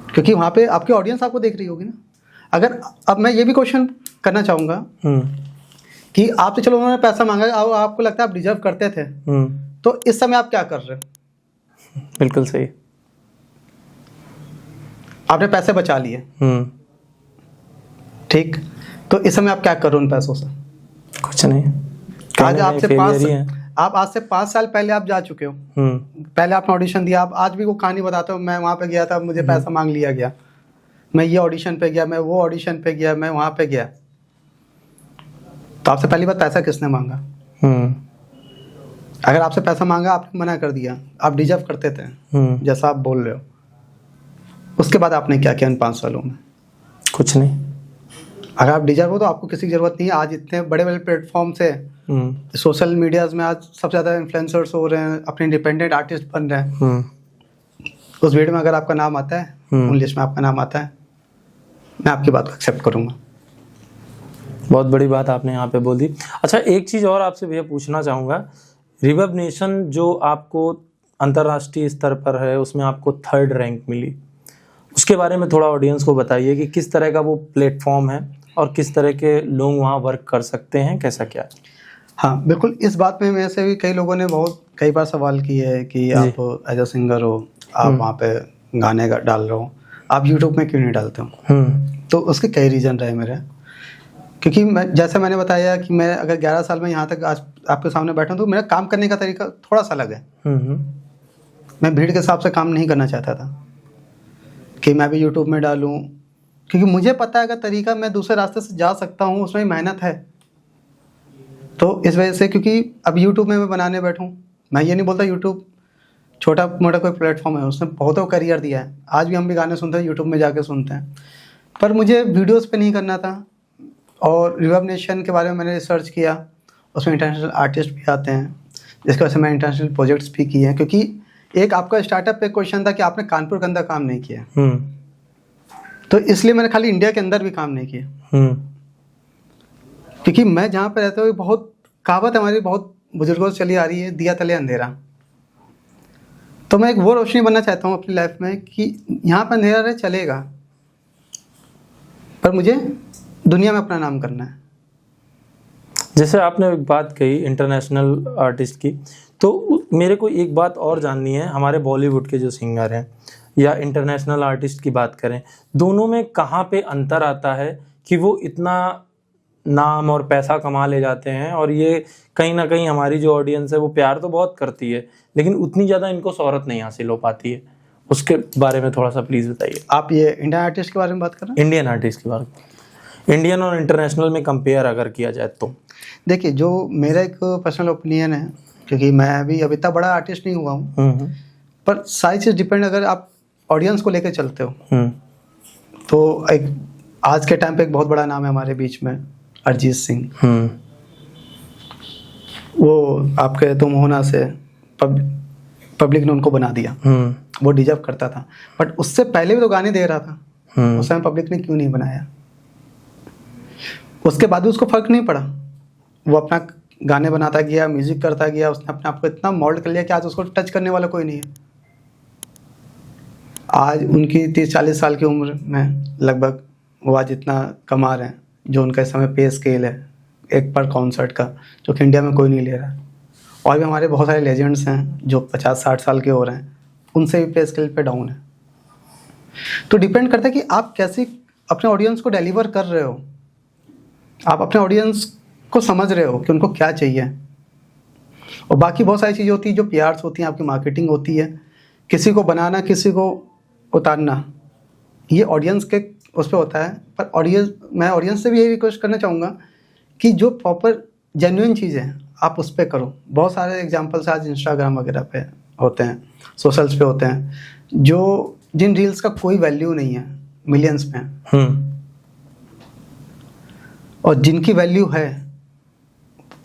क्योंकि वहाँ पे आपकी ऑडियंस आपको देख रही होगी ना। अगर अब मैं ये भी क्वेश्चन करना चाहूँगा कि आपसे चलो उन्होंने पैसा मांगा और आपको लगता है आप डिजर्व करते थे, तो इस समय आप क्या कर रहे हो? बिल्कुल सही, आपने पैसे बचा लिए, ठीक। तो इस समय आप क्या कर रहे हो उन पैसों से? कुछ नहीं, आज आज से 5 साल पहले आप जा चुके हो। पहले आपने ऑडिशन दिया, आप आज भी वो कहानी बताते हो, मैं वहाँ पे गया था, मुझे पैसा मांग लिया गया, मैं ये ऑडिशन पे गया, मैं वो ऑडिशन पे गया, मैं वहाँ पे गया। तो आपसे पहली बात, पैसा किसने मांगा? अगर आपसे पैसा मांगा, आपने मना कर दिया, आप डिजर्व करते थे जैसा आप बोल रहे हो, उसके बाद आपने क्या किया इन 5 सालों में? कुछ नहीं। अगर आप डिजर्व हो तो आपको किसी की जरूरत नहीं है। आज इतने बड़े बड़े प्लेटफॉर्म से, सोशल मीडियाज में आज सबसे ज़्यादा इन्फ्लुएंसर्स हो रहे हैं, अपने इंडिपेंडेंट आर्टिस्ट बन रहे हैं। उस वीडियो में अगर आपका नाम आता है, उन लिस्ट में आपका नाम आता है, मैं आपकी बात को एक्सेप्ट करूँगा। बहुत बड़ी बात आपने यहाँ पे बोल दी। अच्छा, एक चीज़ और आपसे भैया पूछना चाहूँगा, रिवर्ब नेशन जो आपको अंतर्राष्ट्रीय स्तर पर है, उसमें आपको 3rd रैंक मिली, उसके बारे में थोड़ा ऑडियंस को बताइए कि किस तरह का वो प्लेटफॉर्म है और किस तरह के लोग वहाँ वर्क कर सकते हैं, कैसा क्या है? हाँ बिल्कुल, इस बात में मेरे से भी कई लोगों ने कई बार सवाल किए है कि आप एज अ सिंगर हो, आप वहाँ पे गाने डाल रहे हो, आप यूट्यूब में क्यों नहीं डालते हो? तो उसके कई रीज़न रहे मेरे, क्योंकि जैसे मैंने बताया कि मैं अगर 11 साल में यहाँ तक आज आपके सामने बैठा हूँ, तो मेरा काम करने का तरीका थोड़ा सा अलग है। मैं भीड़ के हिसाब से काम नहीं करना चाहता था कि मैं भी यूट्यूब में डालूँ, क्योंकि मुझे पता है अगर तरीका मैं दूसरे रास्ते से जा सकता हूँ, उसमें मेहनत है। तो इस वजह से, क्योंकि अब यूट्यूब में मैं बनाने बैठूँ, मैं ये नहीं बोलता यूट्यूब छोटा मोटा कोई प्लेटफॉर्म है, उसने बहुतों को करियर दिया है। आज भी हम भी गाने सुनते हैं, यूट्यूब में जाके सुनते हैं, पर मुझे वीडियोस पे नहीं करना था। और रिवर्ब नेशन के बारे में मैंने रिसर्च किया, उसमें इंटरनेशनल आर्टिस्ट भी आते हैं, जिसकी वजह से मैं इंटरनेशनल प्रोजेक्ट्स भी किए हैं। क्योंकि एक आपका स्टार्टअप पे क्वेश्चन था कि आपने कानपुर के अंदर काम नहीं किया, तो इसलिए मैंने खाली इंडिया के अंदर भी काम नहीं किया। क्योंकि मैं जहाँ पे रहता हूँ, बहुत कहावत हमारी बहुत बुजुर्गों से चली आ रही है, दिया तले अंधेरा। तो मैं एक वो रोशनी बनना चाहता हूँ अपनी लाइफ में कि यहाँ पर अंधेरा रहे चलेगा, पर मुझे दुनिया में अपना नाम करना है। जैसे आपने एक बात कही इंटरनेशनल आर्टिस्ट की, तो मेरे को एक बात और जाननी है, हमारे बॉलीवुड के जो सिंगर हैं या इंटरनेशनल आर्टिस्ट की बात करें, दोनों में कहाँ पे अंतर आता है कि वो इतना नाम और पैसा कमा ले जाते हैं, और ये कहीं ना कहीं हमारी जो ऑडियंस है वो प्यार तो बहुत करती है, लेकिन उतनी ज़्यादा इनको शोहरत नहीं हासिल हो पाती है? उसके बारे में थोड़ा सा प्लीज़ बताइए। आप ये इंडियन आर्टिस्ट के बारे में बात कर रहे हैं? इंडियन आर्टिस्ट के बारे में, इंडियन और इंटरनेशनल में कंपेयर अगर किया जाए तो। देखिए, जो मेरा एक पर्सनल ओपिनियन है, क्योंकि मैं अभी इतना बड़ा आर्टिस्ट नहीं हुआ हूँ, पर सारी चीज़ डिपेंड, अगर आप ऑडियंस को लेकर चलते हो तो एक आज के टाइम पे एक बहुत बड़ा नाम है हमारे बीच में, अरिजीत सिंह। वो आपके तुम होना से पब्लिक ने उनको बना दिया, वो डिजर्व करता था, बट उससे पहले भी तो गाने दे रहा था, उस समय पब्लिक ने क्यों नहीं बनाया? उसके बाद भी उसको फर्क नहीं पड़ा, वो अपना गाने बनाता गया, म्यूजिक करता गया, उसने अपने आप को इतना मोल्ड कर लिया कि आज उसको टच करने वाला कोई नहीं है। आज उनकी 30-40 साल की उम्र में लगभग वो आज इतना कमा रहे हैं, जो उनका इस समय पे स्केल है एक पर कॉन्सर्ट का, जो कि इंडिया में कोई नहीं ले रहा है। और भी हमारे बहुत सारे लेजेंड्स हैं जो 50-60 साल के हो रहे हैं, उनसे भी पे स्केल पे डाउन है। तो डिपेंड करता है कि आप कैसे अपने ऑडियंस को डिलीवर कर रहे हो, आप अपने ऑडियंस को समझ रहे हो कि उनको क्या चाहिए। और बाकी बहुत सारी चीज़ें होती हैं जो पीआर्स होती हैं, आपकी मार्केटिंग होती है, किसी को बनाना, किसी को उतारना, ये ऑडियंस के उस पर होता है। पर मैं ऑडियंस से भी यही रिक्वेस्ट करना चाहूँगा कि जो प्रॉपर जेन्युइन चीज़ है आप उस पर करो। बहुत सारे एग्जांपल्स आज इंस्टाग्राम वगैरह पे होते हैं, सोशल्स पे होते हैं, जिन रील्स का कोई वैल्यू नहीं है, मिलियंस में, और जिनकी वैल्यू है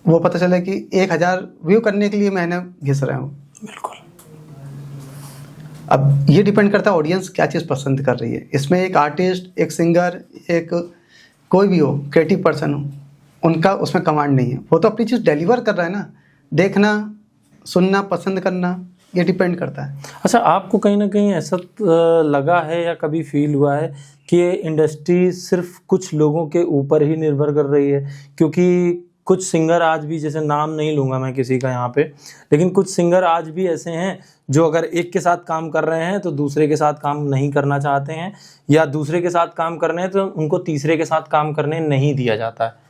वो पता चला कि 1000 व्यू करने के लिए मैंने घिस रहे हूँ। बिल्कुल। अब ये डिपेंड करता है ऑडियंस क्या चीज़ पसंद कर रही है। इसमें एक आर्टिस्ट, एक सिंगर, एक कोई भी हो, क्रिएटिव पर्सन हो, उनका उसमें कमांड नहीं है, वो तो अपनी चीज़ डिलीवर कर रहा है ना। देखना, सुनना, पसंद करना, ये डिपेंड करता है। अच्छा, आपको कहीं ना कहीं ऐसा लगा है या कभी फील हुआ है कि ये इंडस्ट्री सिर्फ कुछ लोगों के ऊपर ही निर्भर कर रही है? क्योंकि कुछ सिंगर आज भी, जैसे नाम नहीं लूँगा मैं किसी का यहाँ पे, लेकिन कुछ सिंगर आज भी ऐसे हैं जो अगर एक के साथ काम कर रहे हैं तो दूसरे के साथ काम नहीं करना चाहते हैं, या दूसरे के साथ काम करने हैं तो उनको तीसरे के साथ काम करने नहीं दिया जाता है।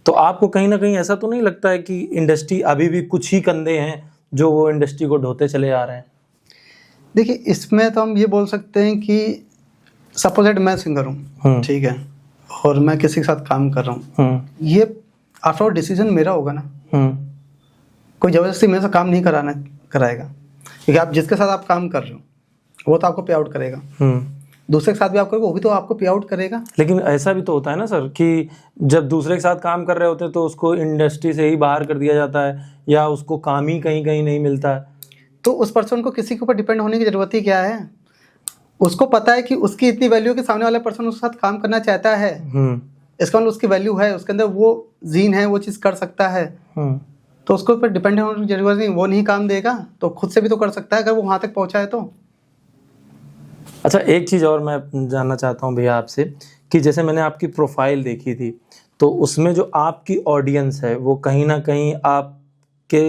तो आपको कहीं ना कहीं ऐसा तो नहीं लगता है कि इंडस्ट्री अभी भी कुछ ही कंधे हैं जो वो इंडस्ट्री को ढोते चले आ रहे हैं? देखिए, इसमें तो हम ये बोल सकते हैं कि सपोज दैट मैं सिंगर हूँ, ठीक है, और मैं किसी के साथ काम कर रहा हूँ, ये आफ्टर डिसीजन मेरा होगा ना। कोई ज़बरदस्ती मेरे से काम नहीं कराएगा, क्योंकि आप जिसके साथ आप काम कर रहे हो वो तो आपको पे आउट करेगा, दूसरे के साथ भी आप करोगे वो भी तो आपको पे आउट करेगा। लेकिन ऐसा भी तो होता है ना सर कि जब दूसरे के साथ काम कर रहे होते हैं तो उसको इंडस्ट्री से ही बाहर कर दिया जाता है, या उसको काम ही कहीं कहीं नहीं मिलता है। तो उस पर्सन को किसी के ऊपर डिपेंड होने की ज़रूरत ही क्या है? उसको पता है कि उसकी इतनी वैल्यू है कि सामने वाला पर्सन उसके साथ काम करना चाहता है, इसका मतलब उसकी वैल्यू है, उसके अंदर वो जीन है, वो चीज़ कर सकता है, तो उसके ऊपर डिपेंड होने की जरूरत नहीं। वो नहीं काम देगा तो खुद से भी तो कर सकता है अगर वो वहाँ तक पहुँचा है तो। अच्छा, एक चीज़ और मैं जानना चाहता हूँ भैया आपसे कि जैसे मैंने आपकी प्रोफाइल देखी थी तो उसमें जो आपकी ऑडियंस है वो कहीं ना कहीं आपके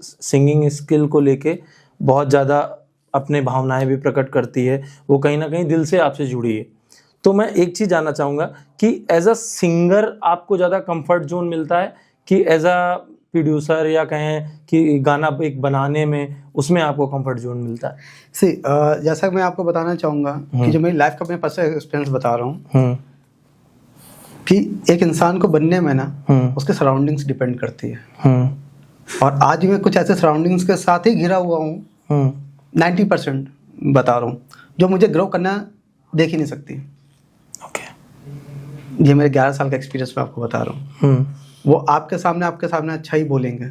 सिंगिंग स्किल को लेके बहुत ज़्यादा अपने भावनाएं भी प्रकट करती है, वो कहीं ना कहीं दिल से आपसे जुड़ी है। तो मैं एक चीज़ जानना चाहूँगा कि एज अ सिंगर आपको ज़्यादा कंफर्ट जोन मिलता है कि एज अ प्रोड्यूसर, या कहें कि गाना एक बनाने में, उसमें आपको कंफर्ट जोन मिलता है? जैसा कि मैं आपको बताना चाहूँगा कि जो मेरी लाइफ का मैं पर्सनल एक्सपीरियंस बता रहा हूँ कि एक इंसान को बनने में ना उसके सराउंडिंग्स डिपेंड करती है, और आज मैं कुछ ऐसे सराउंडिंग्स के साथ ही घिरा हुआ हूँ, 90% बता रहा हूँ, जो मुझे ग्रो करना देख ही नहीं सकती। ये मेरे 11 साल का एक्सपीरियंस मैं आपको बता रहा हूँ। वो आपके सामने अच्छा ही बोलेंगे,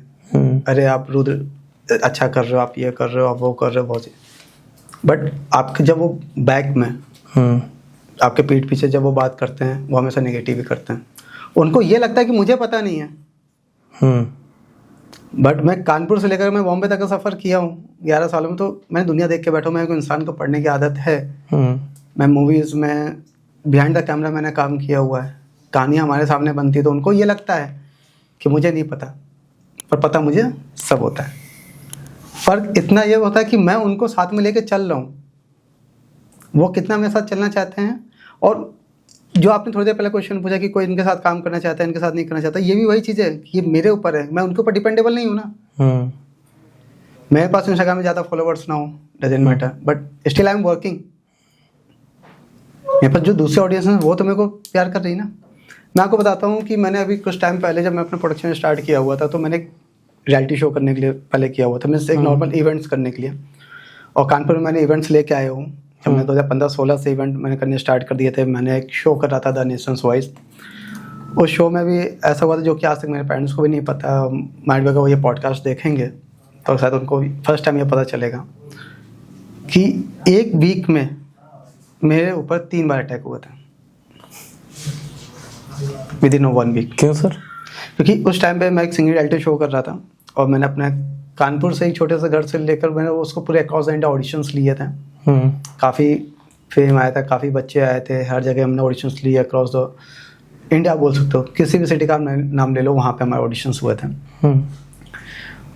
अरे आप रुद्र अच्छा कर रहे हो, आप ये कर रहे हो, आप वो कर रहे हो, बहुत ही, बट आपके जब वो बैक में आपके पीठ पीछे जब वो बात करते हैं वो हमेशा नेगेटिव ही करते हैं। उनको ये लगता है कि मुझे पता नहीं है, बट मैं कानपुर से लेकर मैं बॉम्बे तक का सफ़र किया हूँ 11 सालों में, तो मैंने दुनिया देख के बैठा हूँ। मैं इंसान को पढ़ने की आदत है, मैं मूवीज़ में बिहाइंड द कैमरा मैंने काम किया हुआ है, कहानियाँ हमारे सामने बनती है, तो उनको ये लगता है कि मुझे नहीं पता, पर पता मुझे सब होता है। फ़र्क इतना ये होता है कि मैं उनको साथ में लेके चल रहा हूँ, वो कितना मेरे साथ चलना चाहते हैं। और जो आपने थोड़ी देर पहले क्वेश्चन पूछा कि कोई इनके साथ काम करना चाहता है, इनके साथ नहीं करना चाहता, ये भी वही चीज़ है कि ये मेरे ऊपर है, मैं उनके ऊपर डिपेंडेबल नहीं हूँ ना। मेरे पास इंस्टाग्राम में ज़्यादा फॉलोवर्स ना हो, doesn't matter, but still I am working. मेरे पास जो दूसरे ऑडियंस हैं वो तो मेरे को प्यार कर रही ना। मैं आपको बताता हूँ कि मैंने अभी कुछ टाइम पहले जब मैं अपना प्रोडक्शन स्टार्ट किया हुआ था तो मैंने रियलिटी शो करने के लिए पहले किया हुआ था, मैं एक नॉर्मल इवेंट्स करने के लिए, और कानपुर में मैंने इवेंट्स लेके आया हूँ। जब मैं 2015-16 से इवेंट मैंने करने स्टार्ट कर दिए थे। मैंने एक शो कर रहा था द नेशंस वॉइस। उस शो में भी ऐसा हुआ था जो कि आज तक मेरे पेरेंट्स को भी नहीं पता। माइंड में वो ये पॉडकास्ट देखेंगे तो शायद उनको फर्स्ट टाइम ये पता चलेगा कि एक वीक में मेरे ऊपर 3 बार अटैक हुआ था विद इन 1 वीक। क्यों सर? क्योंकि उस टाइम पे मैं एक सिंगिंग रियलिटी शो कर रहा था और मैंने अपने कानपुर से एक छोटे से घर से लेकर मैंने उसको पूरे अक्रॉस इंडिया ऑडिशंस लिए थे। काफ़ी फेम आया था, काफ़ी बच्चे आए थे, हर जगह हमने ऑडिशंस लिए अक्रॉस द इंडिया बोल सकते हो, किसी भी सिटी का नाम ले लो, वहाँ पे हमारे ऑडिशंस हुए थे।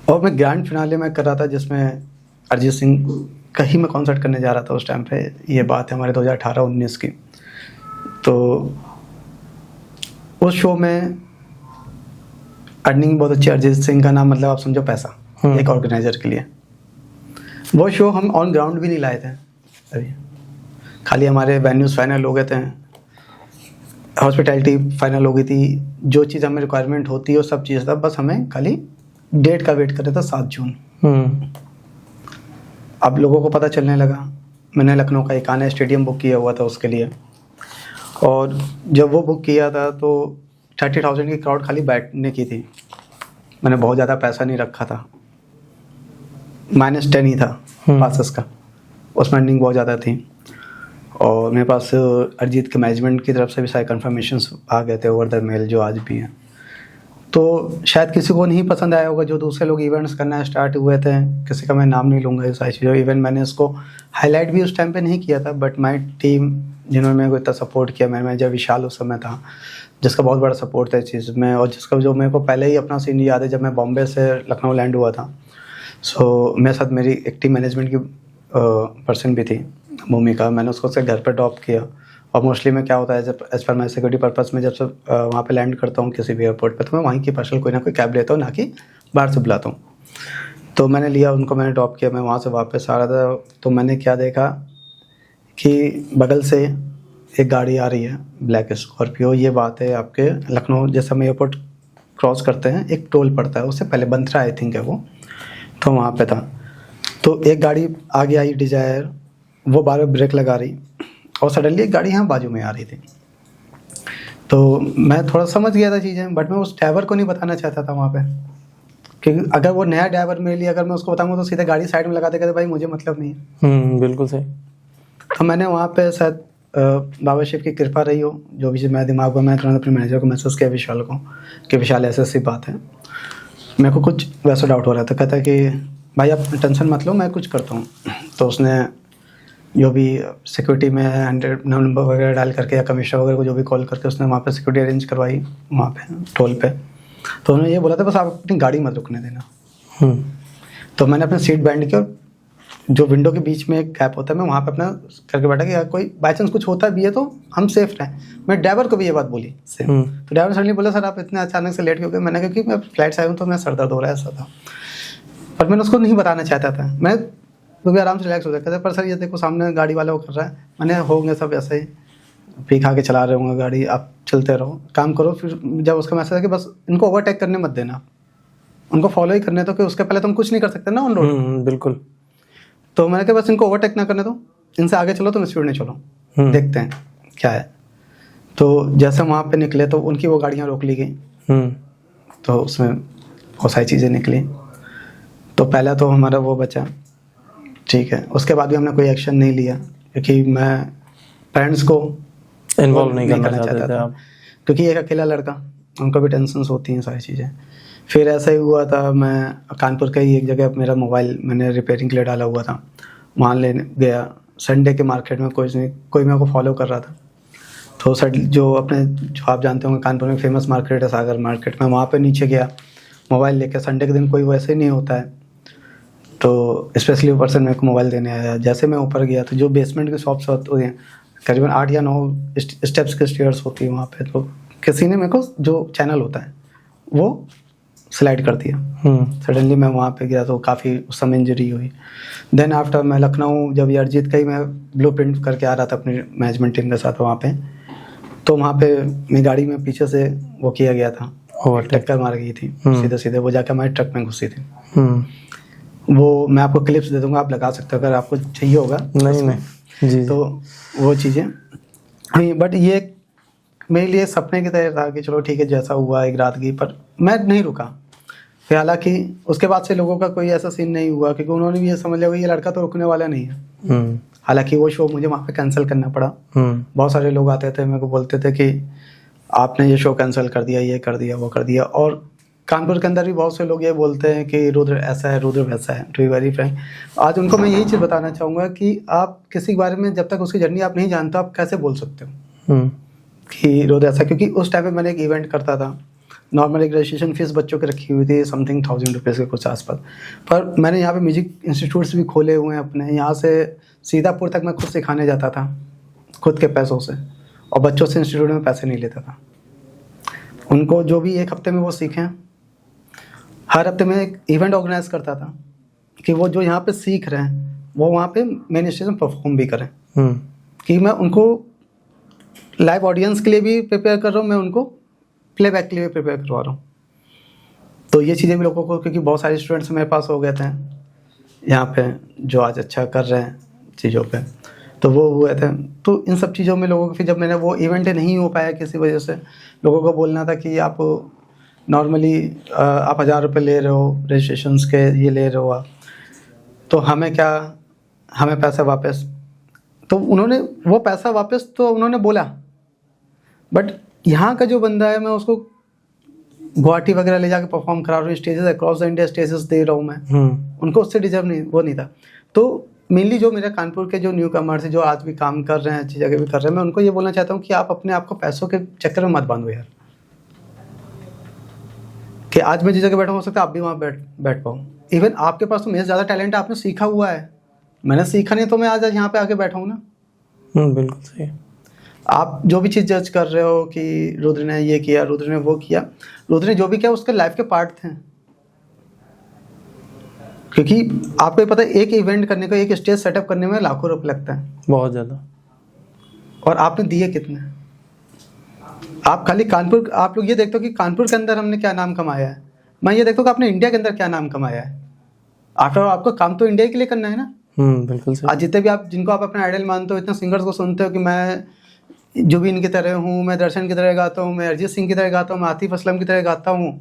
और मैं ग्रैंड फिनाले में कर रहा था जिसमें अरिजीत सिंह का ही मैं कॉन्सर्ट करने जा रहा था उस टाइम पे। ये बात है हमारे 2018-19 की। तो उस शो में अर्निंग बहुत अच्छी, अरिजीत सिंह का नाम मतलब आप समझो पैसा एक ऑर्गेनाइजर के लिए। वो शो हम ऑन ग्राउंड भी नहीं लाए थे अभी, खाली हमारे वेन्यूज़ फाइनल हो गए थे, हॉस्पिटैलिटी फाइनल हो गई थी, जो चीज़ हमें रिक्वायरमेंट होती है वो सब चीज़ था, बस हमें खाली डेट का वेट कर रहे थे 7 जून। अब लोगों को पता चलने लगा, मैंने लखनऊ का इकाना स्टेडियम बुक किया हुआ था उसके लिए, और जब वो बुक किया था तो 30,000 की क्राउड खाली बैठने की थी। मैंने बहुत ज़्यादा पैसा नहीं रखा था, -10 ही था पासेस का, उसमें अर्निंग बहुत ज़्यादा थी। और मेरे पास अरिजीत के मैनेजमेंट की तरफ से भी सारे कन्फर्मेशंस आ गए थे ओवर द मेल, जो आज भी हैं। तो शायद किसी को नहीं पसंद आया होगा, जो दूसरे लोग इवेंट्स करना स्टार्ट हुए थे, किसी का मैं नाम नहीं लूँगा ये सारी चीज़ें। इवन मैंने इसको हाईलाइट भी उस टाइम पे नहीं किया था, बट माई टीम जिन्होंने मेरे को इतना सपोर्ट किया, मेरा मैनेजर विशाल उस समय था, जिसका बहुत बड़ा सपोर्ट था इस चीज़ में, और जिसका जो मेरे को पहले ही अपना सीन याद है जब मैं बॉम्बे से लखनऊ लैंड हुआ था। सो मेरे साथ मेरी एक टीम मैनेजमेंट की पर्सन भी थी, भूमिका। मैंने उसको उसके घर पर ड्रॉप किया, और मोस्टली में क्या होता है जब एज पर माई सिक्योरिटी पर्पस में जब से वहाँ पे लैंड करता हूँ किसी भी एयरपोर्ट पे, तो मैं वहीं की पर्सनल कोई ना कोई कैब लेता हूँ, ना कि बाहर से बुलाता हूँ। तो मैंने लिया उनको, मैंने ड्रॉप किया, मैं वहाँ से वापस आ रहा था, तो मैंने क्या देखा कि बगल से एक गाड़ी आ रही है, ब्लैक स्कॉर्पियो। ये बात है आपके लखनऊ, जैसे हम एयरपोर्ट क्रॉस करते हैं एक टोल पड़ता है, उससे पहले बंथरा आई थिंक है वो, तो वहाँ पे था। तो एक गाड़ी आगे आई डिजायर, वो बार बार ब्रेक लगा रही, और सडनली एक गाड़ी यहाँ बाजू में आ रही थी। तो मैं थोड़ा समझ गया था चीज़ें, बट मैं उस ड्राइवर को नहीं बताना चाहता था वहाँ पे, क्योंकि अगर वो नया ड्राइवर मेरे लिए अगर मैं उसको बताऊँगा तो सीधे गाड़ी साइड में लगा देगा, तो भाई मुझे मतलब नहीं है। बिल्कुल सही। तो मैंने वहाँ पे शायद बाबा शिव की कृपा रही हो, जो भी मेरे दिमाग में, मैं तुरंत अपने मैनेजर को मैसेज किया विशाल को कि विशाल ऐसी बात है, मेरे को कुछ वैसा डाउट हो रहा था। कहता है कि भाई आप टेंशन मत लो, मैं कुछ करता हूँ। तो उसने जो भी सिक्योरिटी में 100 नंबर वगैरह डाल करके, या कमिश्नर वगैरह को जो भी कॉल करके उसने वहाँ पे सिक्योरिटी अरेंज करवाई वहाँ पे टोल पे। तो उन्होंने ये बोला था बस आप अपनी गाड़ी मत रुकने देना। तो मैंने अपने सीट बैंड की, और जो विंडो के बीच में एक गैप होता है, मैं वहाँ पे अपना करके बैठा कि यार कोई बाई चांस कुछ होता भी है तो हम सेफ रहें। मैं ड्राइवर को भी ये बात बोली सेम। तो ड्राइवर सडनली बोला सर आप इतने अचानक से लेट क्यों गए? मैंने कहा कि मैं फ्लाइट से आया हूँ तो मैं सर दर्द हो रहा है, ऐसा था। पर मैंने उसको नहीं बताना चाहता था, मैं तो भी आराम से रिलैक्स हो जाता था। पर सर ये देखो सामने गाड़ी वाला वो कर रहा है, मैंने होंगे सब ऐसे ही पी खा के चला रहे होंगे गाड़ी, आप चलते रहो, काम करो। फिर जब उसका मैसेज है कि बस इनको ओवरटेक करने मत देना, उनको फॉलो ही करने दो, कि उसके पहले तुम कुछ नहीं कर सकते ना ऑन रोड। बिल्कुल। तो मैंने कहा बस इनको ओवरटेक ना करने दो, इनसे आगे चलो, तुम स्पीड में चलो, देखते हैं क्या है। तो जैसे वहाँ पे निकले तो उनकी वो गाड़ियाँ रोक ली गई, तो उसमें बहुत सारी चीज़ें निकली। तो पहला तो हमारा वो बचा, ठीक है। उसके बाद भी हमने कोई एक्शन नहीं लिया, क्योंकि मैं पेरेंट्स को इन्वॉल्व नहीं करना चाहते थे आप, क्योंकि एक अकेला लड़का, उनको भी टेंशन होती हैं सारी चीज़ें। फिर ऐसा ही हुआ था, मैं कानपुर का ही एक जगह मेरा मोबाइल मैंने रिपेयरिंग के लिए डाला हुआ था, वहाँ लेने गया। संडे के मार्केट में कोई मेरे को फॉलो कर रहा था। तो सर जो अपने, जो आप जानते होंगे कानपुर में फेमस मार्केट है सागर मार्केट, में वहाँ पे नीचे गया मोबाइल लेके। संडे के दिन कोई वैसे नहीं होता है, तो स्पेशली वो पर्सन मेरे को मोबाइल देने आया। जैसे मैं ऊपर गया तो जो बेसमेंट की शॉप्स होती हैं, करीबन 8 या 9 स्टेप्स के स्टेयर्स होती है वहाँ पे, तो किसी ने मेरे को जो चैनल होता है वो स्लाइड कर दिया। सडनली मैं वहाँ पे गया तो काफ़ी उस समय इंजरी हुई। देन आफ्टर मैं लखनऊ, जब अर्जित का ही मैं ब्लूप्रिंट करके आ रहा था अपनी मैनेजमेंट टीम के साथ वहाँ पे, तो वहाँ पे मेरी गाड़ी में पीछे से वो किया गया था, टक्कर मार गई थी सीधे सीधे, वो जाकर हमारे ट्रक में घुसी थी। वो मैं आपको क्लिप्स दे दूंगा, आप लगा सकते हो अगर आपको चाहिए होगा। नहीं जी। तो वो चीज़ें हुई, बट ये मेरे लिए सपने की तरह था कि चलो ठीक है जैसा हुआ एक रात की, पर मैं नहीं रुका। फिर हालांकि उसके बाद से लोगों का कोई ऐसा सीन नहीं हुआ, क्योंकि उन्होंने भी ये समझ लिया ये लड़का तो रुकने वाला नहीं है। हालांकि वो शो मुझे वहाँ पे कैंसिल करना पड़ा। बहुत सारे लोग आते थे मेरे को बोलते थे कि आपने ये शो कैंसिल कर दिया, ये कर दिया, वो कर दिया। और कानपुर के अंदर भी बहुत से लोग ये बोलते हैं कि रुद्र ऐसा है, रुद्र वैसा है। टू बी वेरी फ्रैंक, आज उनको मैं यही चीज़ बताना चाहूँगा कि आप किसी के बारे में जब तक उसकी जर्नी आप नहीं जानते, आप कैसे बोल सकते हो कि रुद्र ऐसा। क्योंकि उस टाइम पे मैंने एक इवेंट करता था, नॉर्मल एक रजिस्ट्रेशन फीस बच्चों की रखी हुई थी, समथिंग 1000 रुपीज़ के कुछ आसपास। पर मैंने यहाँ पे म्यूजिक इंस्टीट्यूट्स भी खोले हुए हैं अपने। यहाँ से सीतापुर तक मैं खुद सिखाने जाता था खुद के पैसों से, और बच्चों से इंस्टीट्यूट में पैसे नहीं लेता था। उनको जो भी एक हफ्ते में वो सीखें, हर हफ्ते में एक इवेंट ऑर्गेनाइज करता था कि वो जो यहाँ पे सीख रहे हैं वो वहाँ पे मेन स्टेज में परफॉर्म भी करें। कि मैं उनको लाइव ऑडियंस के लिए भी प्रिपेयर कर रहा हूँ, मैं उनको प्लेबैक के लिए भी प्रिपेयर करवा रहा हूँ। तो ये चीज़ें भी लोगों को, क्योंकि बहुत सारे स्टूडेंट्स मेरे पास हो गए थे यहाँ पे जो आज अच्छा कर रहे हैं चीज़ों पे, तो वो हुए थे। तो इन सब चीज़ों में लोगों को, फिर जब मैंने वो इवेंट नहीं हो पाया किसी वजह से, लोगों को बोलना था कि आप नॉर्मली आप 1000 रुपये ले रहे हो रजिस्ट्रेशंस के, ये ले रहे हो आप, तो हमें क्या, हमें पैसा वापस। तो उन्होंने वो पैसा वापस तो उन्होंने बोला, बट यहाँ का जो बंदा है मैं उसको गुवाहाटी वगैरह ले जाके परफॉर्म करा रहा हूँ, stages across the India stages दे रहा हूँ मैं, उनको उससे डिजर्व नहीं, वो नहीं था। तो मेनली जो मेरे कानपुर के जो न्यू कमर्स जो आज भी काम कर रहे हैं, अच्छी जगह भी कर रहे हैं, मैं उनको ये बोलना चाहता हूँ कि आप अपने आप को पैसों के चक्कर में मत बांधो यार। कि आज मैं जिस जगह बैठा हूँ, हो सकता है आप भी वहाँ बैठ पाओ। इवन आपके पास तो मेरे ज़्यादा टैलेंट है, आपने सीखा हुआ है, मैंने सीखा नहीं, तो मैं आज यहाँ पे आके बैठा हूँ ना। बिल्कुल सही। आप जो भी चीज़ जज कर रहे हो कि रुद्र ने ये किया, रुद्र ने वो किया, रुद्र ने जो भी किया उसके लाइफ के पार्ट थे। क्योंकि आपको ये पता है, एक इवेंट करने को, एक स्टेज सेटअप करने में लाखों रुपए लगता है, बहुत ज़्यादा। और आपने दिए कितने? आप खाली कानपुर, आप लोग ये देखते हो कि कानपुर के अंदर हमने क्या नाम कमाया है, मैं ये देखता हूँ कि आपने इंडिया के अंदर क्या नाम कमाया है। आफ्टर ऑल आपको काम तो इंडिया के लिए करना है ना। बिल्कुल सही। आज जितने भी आप, जिनको आप अपना आइडल मानते हो, इतने सिंगर्स को सुनते हो कि मैं जुबिन की तरह हूँ, मैं दर्शन की तरह गाता हूँ, मैं अरिजीत सिंह की तरह गाता हूँ, मैं आतिफ असलम की तरह गाता हूँ,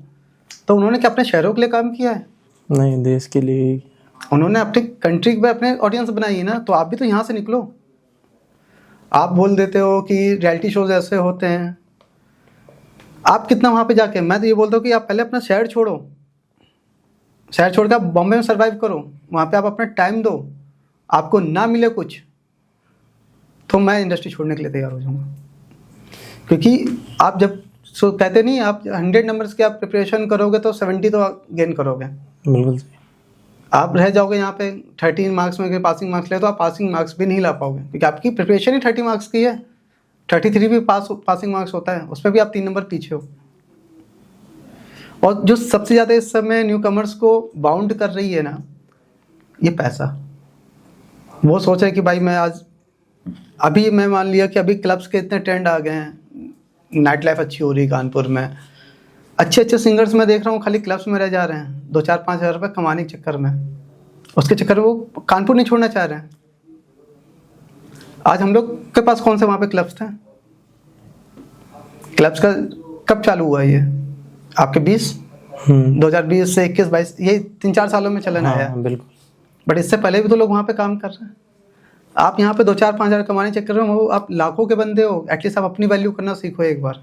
तो उन्होंने क्या अपने शहरों के लिए काम किया है? नहीं, देश के लिए। उन्होंने अपनी कंट्री में अपने ऑडियंस बनाई है ना। तो आप भी तो यहाँ से निकलो। आप बोल देते हो कि रियलिटी शोज ऐसे होते हैं, आप कितना वहाँ पे जाके, मैं तो ये बोलता हूँ कि आप पहले अपना शहर छोड़ो, शहर छोड़ के आप बॉम्बे में सर्वाइव करो, वहाँ पे आप अपना टाइम दो, आपको ना मिले कुछ तो मैं इंडस्ट्री छोड़ने के लिए तैयार हो जाऊँगा। क्योंकि आप जब कहते नहीं, आप 100 नंबर्स की आप प्रिपरेशन करोगे तो 70 तो गेन करोगे। बिल्कुल सही। आप रह जाओगे यहाँ पे 13 मार्क्स में, पासिंग मार्क्स ले तो आप पासिंग मार्क्स भी नहीं ला पाओगे, क्योंकि आपकी प्रिपरेशन ही 30 मार्क्स की है। 33 भी पासिंग मार्क्स होता है, उसमें भी आप 3 नंबर पीछे हो। और जो सबसे ज़्यादा इस समय न्यू कमर्स को बाउंड कर रही है ना, ये पैसा। वो सोच रहे कि भाई मैं आज, अभी मैं मान लिया कि अभी क्लब्स के इतने ट्रेंड आ गए हैं, नाइट लाइफ अच्छी हो रही है कानपुर में, अच्छे सिंगर्स मैं देख रहा हूँ खाली क्लब्स में रह जा रहे हैं, 2-4-5 हज़ार रुपये कमाने के चक्कर में, उसके चक्कर में वो कानपुर नहीं छोड़ना चाह रहे हैं। आज हम लोग के पास कौन से वहाँ पे क्लब्स थे? क्लब्स का कब चालू हुआ ये? आपके 2020 से 21-22, ये 3-4 सालों में चलन आया है। बिल्कुल। बट इससे पहले भी तो लोग वहाँ पे काम कर रहे हैं। आप यहाँ पे 2-4-5 हज़ार कमाने के चक्कर में हो, आप लाखों के बंदे हो, एटलीस्ट आप अपनी वैल्यू करना सीखो एक बार।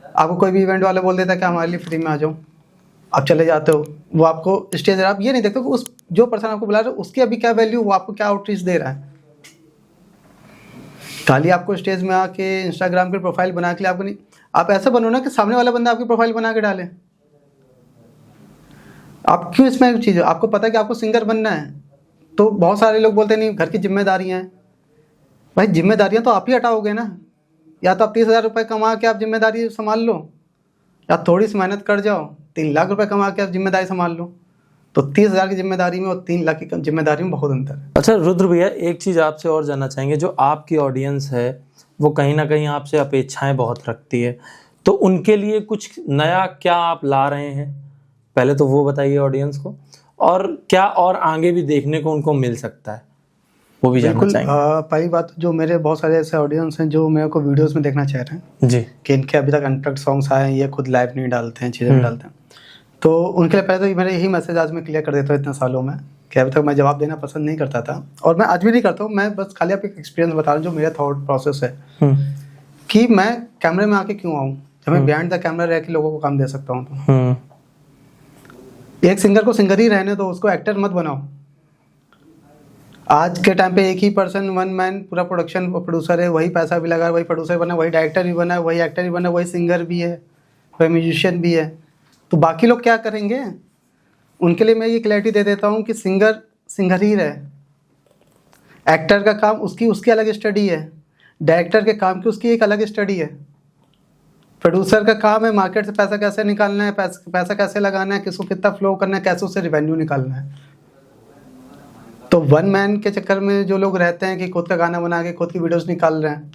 आपको कोई भी इवेंट वाले बोल देता है कि हमारे लिए फ्री में आ जाओ, आप चले जाते हो, वो आपको स्टेज, आप ये नहीं देखते कि उस जो पर्सन आपको बुला रहा है उसकी अभी क्या वैल्यू, वो आपको क्या आउटरीच दे रहा है। खाली आपको स्टेज में आके इंस्टाग्राम पे प्रोफाइल बना के लिए आपको नहीं, आप ऐसा बनो ना कि सामने वाला बंदा आपकी प्रोफाइल बना के डाले। आप क्यों इसमें चीज़, आपको पता है कि आपको सिंगर बनना है, तो बहुत सारे लोग बोलते नहीं घर की जिम्मेदारियाँ हैं। भाई जिम्मेदारियाँ तो आप ही हटाओगे ना, या तो आप 30,000 रुपये कमा के आप जिम्मेदारी संभाल लो, या थोड़ी सी मेहनत कर जाओ, 3 लाख रुपए कमा के आप जिम्मेदारी संभाल लो। तो 30,000 की जिम्मेदारी में और 3 लाख की जिम्मेदारी में बहुत अंतर है। अच्छा रुद्र भैया, एक चीज़ आपसे और जानना चाहेंगे, जो आपकी ऑडियंस है वो कहीं ना कहीं आपसे अपेक्षाएं बहुत रखती है, तो उनके लिए कुछ नया क्या आप ला रहे हैं, पहले तो वो बताइए ऑडियंस को, और क्या और आगे भी देखने को उनको मिल सकता है वो भी जानना चाहेंगे। पहली बात, जो मेरे बहुत सारे ऐसे ऑडियंस हैं जो मेरे को वीडियोस में देखना चाह रहे हैं जी, कि इनके अभी तक अनप्लग्ड सॉन्ग्स आए हैं, ये खुद लाइव नहीं डालते हैं, चीज़ें नहीं डालते हैं, तो उनके लिए पहले तो मेरा यही मैसेज आज मैं क्लियर कर देता हूँ इतने सालों में, कि अभी तक मैं जवाब देना पसंद नहीं करता था, और मैं आज भी नहीं करता हूँ। मैं बस खाली आपको एक्सपीरियंस बता रहा हूँ, जो मेरा थॉट प्रोसेस है कि मैं कैमरे में आके क्यों आऊँ, जब मैं बिहाइंड द कैमरा रह के लोगों को काम दे सकता हूँ। तो एक सिंगर को सिंगर ही रहने दो, उसको एक्टर मत बनाओ। आज के टाइम पे एक ही पर्सन, वन मैन पूरा प्रोडक्शन प्रोड्यूसर है, वही पैसा भी लगा, वही प्रोड्यूसर बना, वही डायरेक्टर भी बना, वही एक्टर भी बना, वही सिंगर भी है, वही म्यूजिशियन भी है, तो बाकी लोग क्या करेंगे? उनके लिए मैं ये क्लैरिटी दे देता हूँ कि सिंगर सिंगर ही रहे, एक्टर का काम उसकी अलग स्टडी है, डायरेक्टर के काम की उसकी एक अलग स्टडी है, प्रोड्यूसर का काम है मार्केट से पैसा कैसे निकालना है, पैसा कैसे लगाना है, किसको कितना फ्लो करना है, कैसे उससे रिवेन्यू निकालना है। तो वन मैन के चक्कर में जो लोग रहते हैं कि खुद का गाना बना के खुद की वीडियोस निकाल रहे हैं,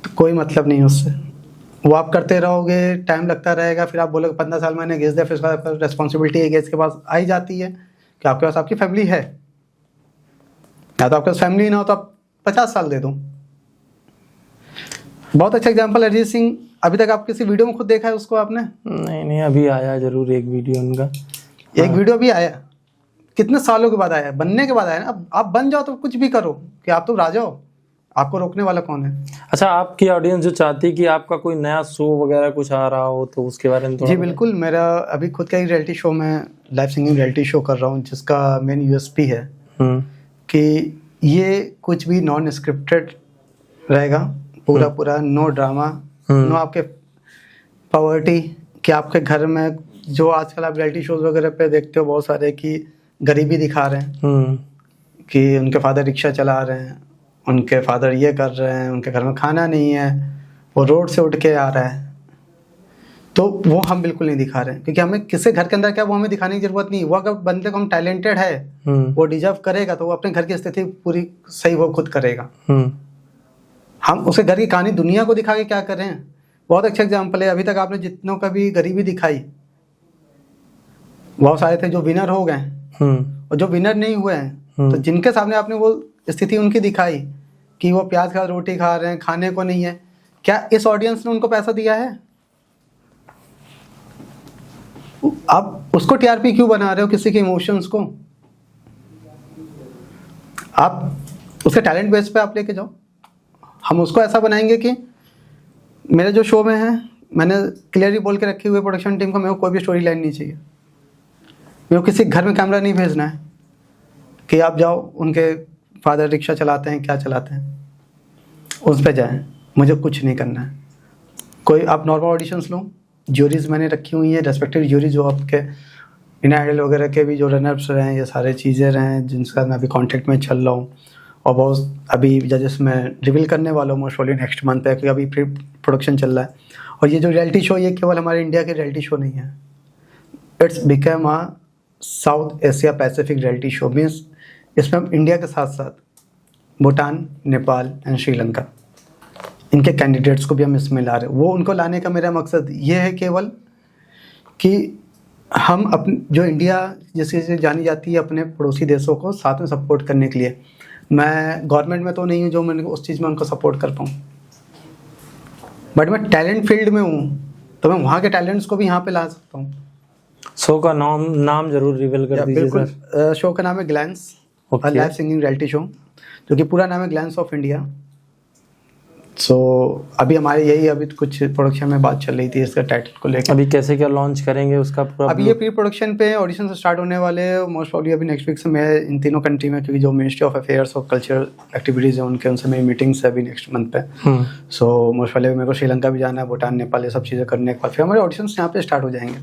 तो कोई मतलब नहीं उससे। वो आप करते रहोगे, टाइम लगता रहेगा, फिर आप बोलोगे 15 साल मैंने घिस दिया, फिर उसके बाद रेस्पॉन्सिबिलिटी है इसके पास आई जाती है कि आपके पास आपकी फैमिली है, या तो आपके पास फैमिली ना हो तो आप 50 साल दे दो। बहुत अच्छा एग्जांपल अरिजीत सिंह, अभी तक आप किसी वीडियो में खुद देखा है उसको आपने? नहीं, अभी आया जरूर एक वीडियो उनका, एक वीडियो भी आया, कितने सालों के बाद आया, बनने के बाद आया ना। अब आप बन जाओ तो कुछ भी करो, कि आप तो राजा हो, आपको रोकने वाला कौन है? अच्छा, आपकी ऑडियंस जो चाहती है कि आपका कोई नया शो वगैरह कुछ आ रहा हो, तो उसके बारे में जी बिल्कुल, मेरा अभी खुद का एक रियलिटी शो, मैं लाइव सिंगिंग रियलिटी शो कर रहा हूँ, जिसका मेन यूएसपी है कि ये कुछ भी नॉन स्क्रिप्टेड रहेगा, पूरा नो ड्रामा, नो आपके पॉवर्टी कि आपके घर में जो आजकल आप रियलिटी शोज वगैरह पे देखते हो बहुत सारे कि गरीबी दिखा रहे हैं कि उनके फादर रिक्शा चला रहे हैं, उनके फादर ये कर रहे हैं, उनके घर में खाना नहीं है, वो रोड से उठ के आ रहा है। तो वो हम बिल्कुल नहीं दिखा रहे हैं, क्योंकि हमें किसी घर के अंदर क्या वो हमें दिखाने की जरूरत नहीं। वो अगर बंदे को हम टैलेंटेड है, वो डिजर्व करेगा, तो वो अपने घर की स्थिति पूरी सही वो खुद करेगा। हम उसके घर की कहानी दुनिया को दिखा के क्या कर रहे हैं? बहुत अच्छा एग्जाम्पल है, अभी तक आपने जितनों का भी गरीबी दिखाई, बहुत सारे थे जो विनर हो गए और जो विनर नहीं हुए हैं, तो जिनके सामने आपने वो स्थिति उनकी दिखाई कि वो प्याज खा रोटी खा रहे हैं, खाने को नहीं है, क्या इस ऑडियंस ने उनको पैसा दिया है? आप उसको टीआरपी क्यों बना रहे हो, किसी के इमोशंस को? आप उसके टैलेंट बेस पे आप लेके जाओ। हम उसको ऐसा बनाएंगे कि मेरे जो शो में है, मैंने क्लियरली बोल के रखी हुई प्रोडक्शन टीम को, मेरे को कोई भी स्टोरी लाइन नहीं चाहिए। मेरे को किसी घर में कैमरा नहीं भेजना है कि आप जाओ उनके फादर रिक्शा चलाते हैं, क्या चलाते हैं, उस पर जाएं। मुझे कुछ नहीं करना है। कोई आप नॉर्मल ऑडिशंस लो, ज्यूरीज मैंने रखी हुई है, रेस्पेक्टिव ज्यूरी जो आपके इंडियन आइडल वगैरह के भी जो रनर्स रहे हैं, ये सारे चीज़ें रहे हैं जिनके साथ मैं अभी कॉन्टेक्ट में चल रहा हूँ। और बहुत अभी जजेस में रिवील करने वाला हूँ मोस्ट प्रोबेबली नेक्स्ट मंथ पे, क्योंकि अभी प्री प्रोडक्शन चल रहा है। और ये जो रियलिटी शो, ये केवल हमारे इंडिया के रियलिटी शो नहीं है, it's become a south Asia Pacific reality show. Means इसमें हम इंडिया के साथ साथ भूटान, नेपाल एंड श्रीलंका, इनके कैंडिडेट्स को भी हम इसमें ला रहे हैं। वो उनको लाने का मेरा मकसद ये है केवल कि हम अपने जो इंडिया जिससे जानी जाती है अपने पड़ोसी देशों को साथ में सपोर्ट करने के लिए। मैं गवर्नमेंट में तो नहीं हूँ जो मैं उस चीज़ में उनको सपोर्ट कर पाऊँ, बट मैं टैलेंट फील्ड में हूँ, तो मैं वहाँ के टैलेंट्स को भी यहाँ पे ला सकता हूँ। शो का नाम जरूर रिवील कर दीजिए सर। शो का नाम है glance, live singing reality show, जो कि पूरा नाम है ग्लैंस ऑफ इंडिया। सो अभी हमारे यही अभी कुछ प्रोडक्शन में बात चल रही थी इसका टाइटल को लेकर। अभी कैसे क्या लॉन्च करेंगे उसका पूरा? अभी ये प्री प्रोडक्शन पे ऑडिशन स्टार्ट होने वाले हैं मोस्ट प्रॉब्ली अभी नेक्स्ट वीक से। मैं इन तीनों कंट्री में, क्योंकि जो मिनिस्ट्री ऑफ अफेयर्स और कल्चरल एक्टिविटीज़ हैं उनसे मेरी मीटिंग्स है अभी नेक्स्ट मंथ पे। सो मोस्ट प्रॉब्ली मेरे को श्रीलंका भी जाना है, भूटान, नेपाल, ये सब चीज़ें करने के बाद फिर हमारे ऑडिशंस यहाँ पे स्टार्ट हो जाएंगे।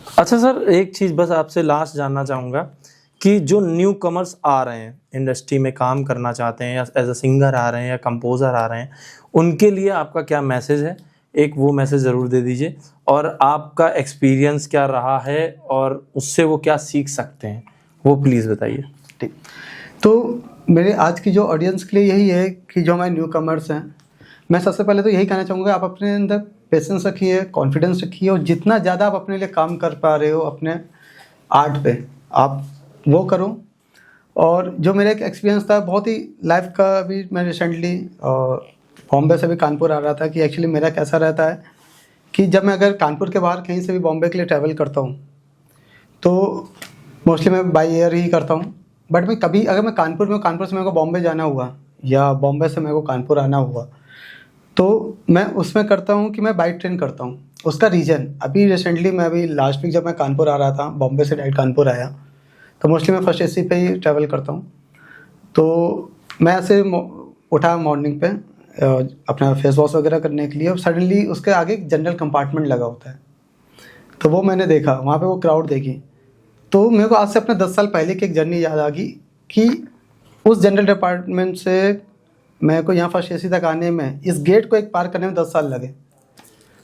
अच्छा सर, एक चीज़ बस आपसे लास्ट जानना चाहूँगा कि जो न्यू कमर्स आ रहे हैं, इंडस्ट्री में काम करना चाहते हैं, या एज अ सिंगर आ रहे हैं या कंपोज़र आ रहे हैं, उनके लिए आपका क्या मैसेज है? एक वो मैसेज ज़रूर दे दीजिए, और आपका एक्सपीरियंस क्या रहा है और उससे वो क्या सीख सकते हैं, वो प्लीज़ बताइए। ठीक, तो मेरे आज की जो ऑडियंस के लिए यही है कि जो हमारे न्यू कमर्स हैं, मैं सबसे पहले तो यही कहना चाहूँगा, आप अपने अंदर पेशेंस रखिए, कॉन्फिडेंस रखिए, और जितना ज़्यादा आप अपने लिए काम कर पा रहे हो अपने आर्ट पे, आप वो करो। और जो मेरा एक एक्सपीरियंस था बहुत ही लाइफ का, अभी मैं रिसेंटली बॉम्बे से भी कानपुर आ रहा था, कि एक्चुअली मेरा कैसा रहता है कि जब मैं अगर कानपुर के बाहर कहीं से भी बॉम्बे के लिए ट्रैवल करता हूँ तो मोस्टली मैं बाई एयर ही करता हूँ। बट मैं कभी अगर मैं कानपुर में, कानपुर से मेरे को बॉम्बे जाना हुआ या बॉम्बे से मेरे को कानपुर आना हुआ, तो मैं उसमें करता हूँ कि मैं बाई ट्रेन करता हूँ। उसका रीज़न, अभी रिसेंटली मैं अभी लास्ट वीक जब मैं कानपुर आ रहा था, बॉम्बे से डायरेक्ट कानपुर आया, तो मोस्टली मैं फर्स्ट एसी पे ही ट्रैवल करता हूँ। तो मैं ऐसे उठा मॉर्निंग पे अपना फेस वॉश वगैरह करने के लिए, और सडनली उसके आगे एक जनरल कंपार्टमेंट लगा होता है। तो वो मैंने देखा, वहाँ पे वो क्राउड देखी, तो मेरे को आज से अपने 10 साल पहले की एक जर्नी याद आ गई कि उस जनरल डिपार्टमेंट से मेरे को यहाँ फर्स्ट एसी तक आने में, इस गेट को एक पार करने में 10 साल लगे।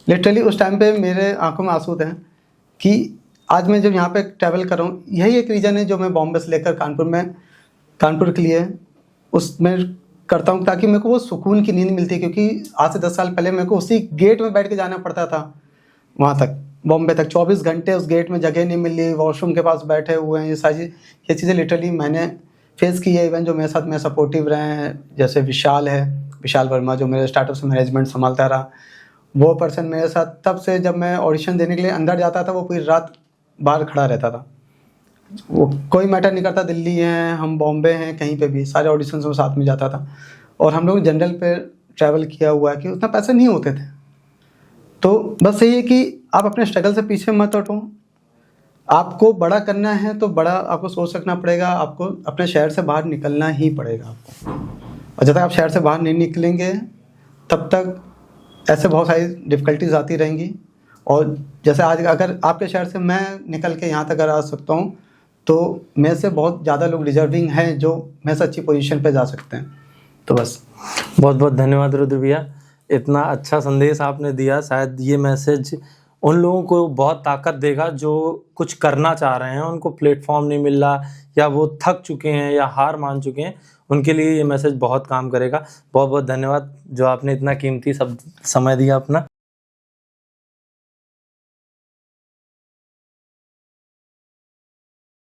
लिटरली उस टाइम पे मेरे आंखों में आंसू थे कि आज मैं जब यहाँ पे ट्रैवल कर रहा हूँ, यही एक रीज़न है जो मैं बॉम्बे से लेकर कानपुर के लिए उसमें करता हूँ, ताकि मेरे को वो सुकून की नींद मिलती है। क्योंकि आज से 10 साल पहले मेरे को उसी गेट में बैठ के जाना पड़ता था वहाँ तक, बॉम्बे तक, 24 घंटे उस गेट में जगह नहीं मिली, वॉशरूम के पास बैठे हुए हैं, ये चीज़ें लिटरली मैंने फेस की है। इवन जो मेरे साथ में सपोर्टिव रहे हैं, जैसे विशाल वर्मा, जो मेरे स्टार्टअप से मैनेजमेंट संभालता रहा, वो पर्सन मेरे साथ तब से, जब मैं ऑडिशन देने के लिए अंदर जाता था, वो पूरी रात बाहर खड़ा रहता था। वो कोई मैटर नहीं करता, दिल्ली हैं, हम बॉम्बे हैं, कहीं पे भी सारे ऑडिशंस में साथ में जाता था। और हम लोग जनरल पे ट्रैवल किया हुआ है कि उतना पैसे नहीं होते थे। तो बस यही है कि आप अपने स्ट्रगल से पीछे मत हटो। आपको बड़ा करना है तो बड़ा आपको सोच सकना पड़ेगा, आपको अपने शहर से बाहर निकलना ही पड़ेगा आपको। और जब तक आप शहर से बाहर नहीं निकलेंगे तब तक ऐसे बहुत सारी डिफ़िकल्टीज आती रहेंगी। और जैसे आज अगर आपके शहर से मैं निकल के यहाँ तक अगर आ सकता हूँ तो मेरे से बहुत ज़्यादा लोग डिजर्विंग हैं जो मेरे से अच्छी पोजीशन पे जा सकते हैं। तो बस बहुत बहुत धन्यवाद रुद्र भैया, इतना अच्छा संदेश आपने दिया। शायद ये मैसेज उन लोगों को बहुत ताकत देगा जो कुछ करना चाह रहे हैं, उनको प्लेटफॉर्म नहीं मिल रहा, या वो थक चुके हैं या हार मान चुके हैं, उनके लिए ये मैसेज बहुत काम करेगा। बहुत बहुत धन्यवाद जो आपने इतना कीमती सब समय दिया अपना।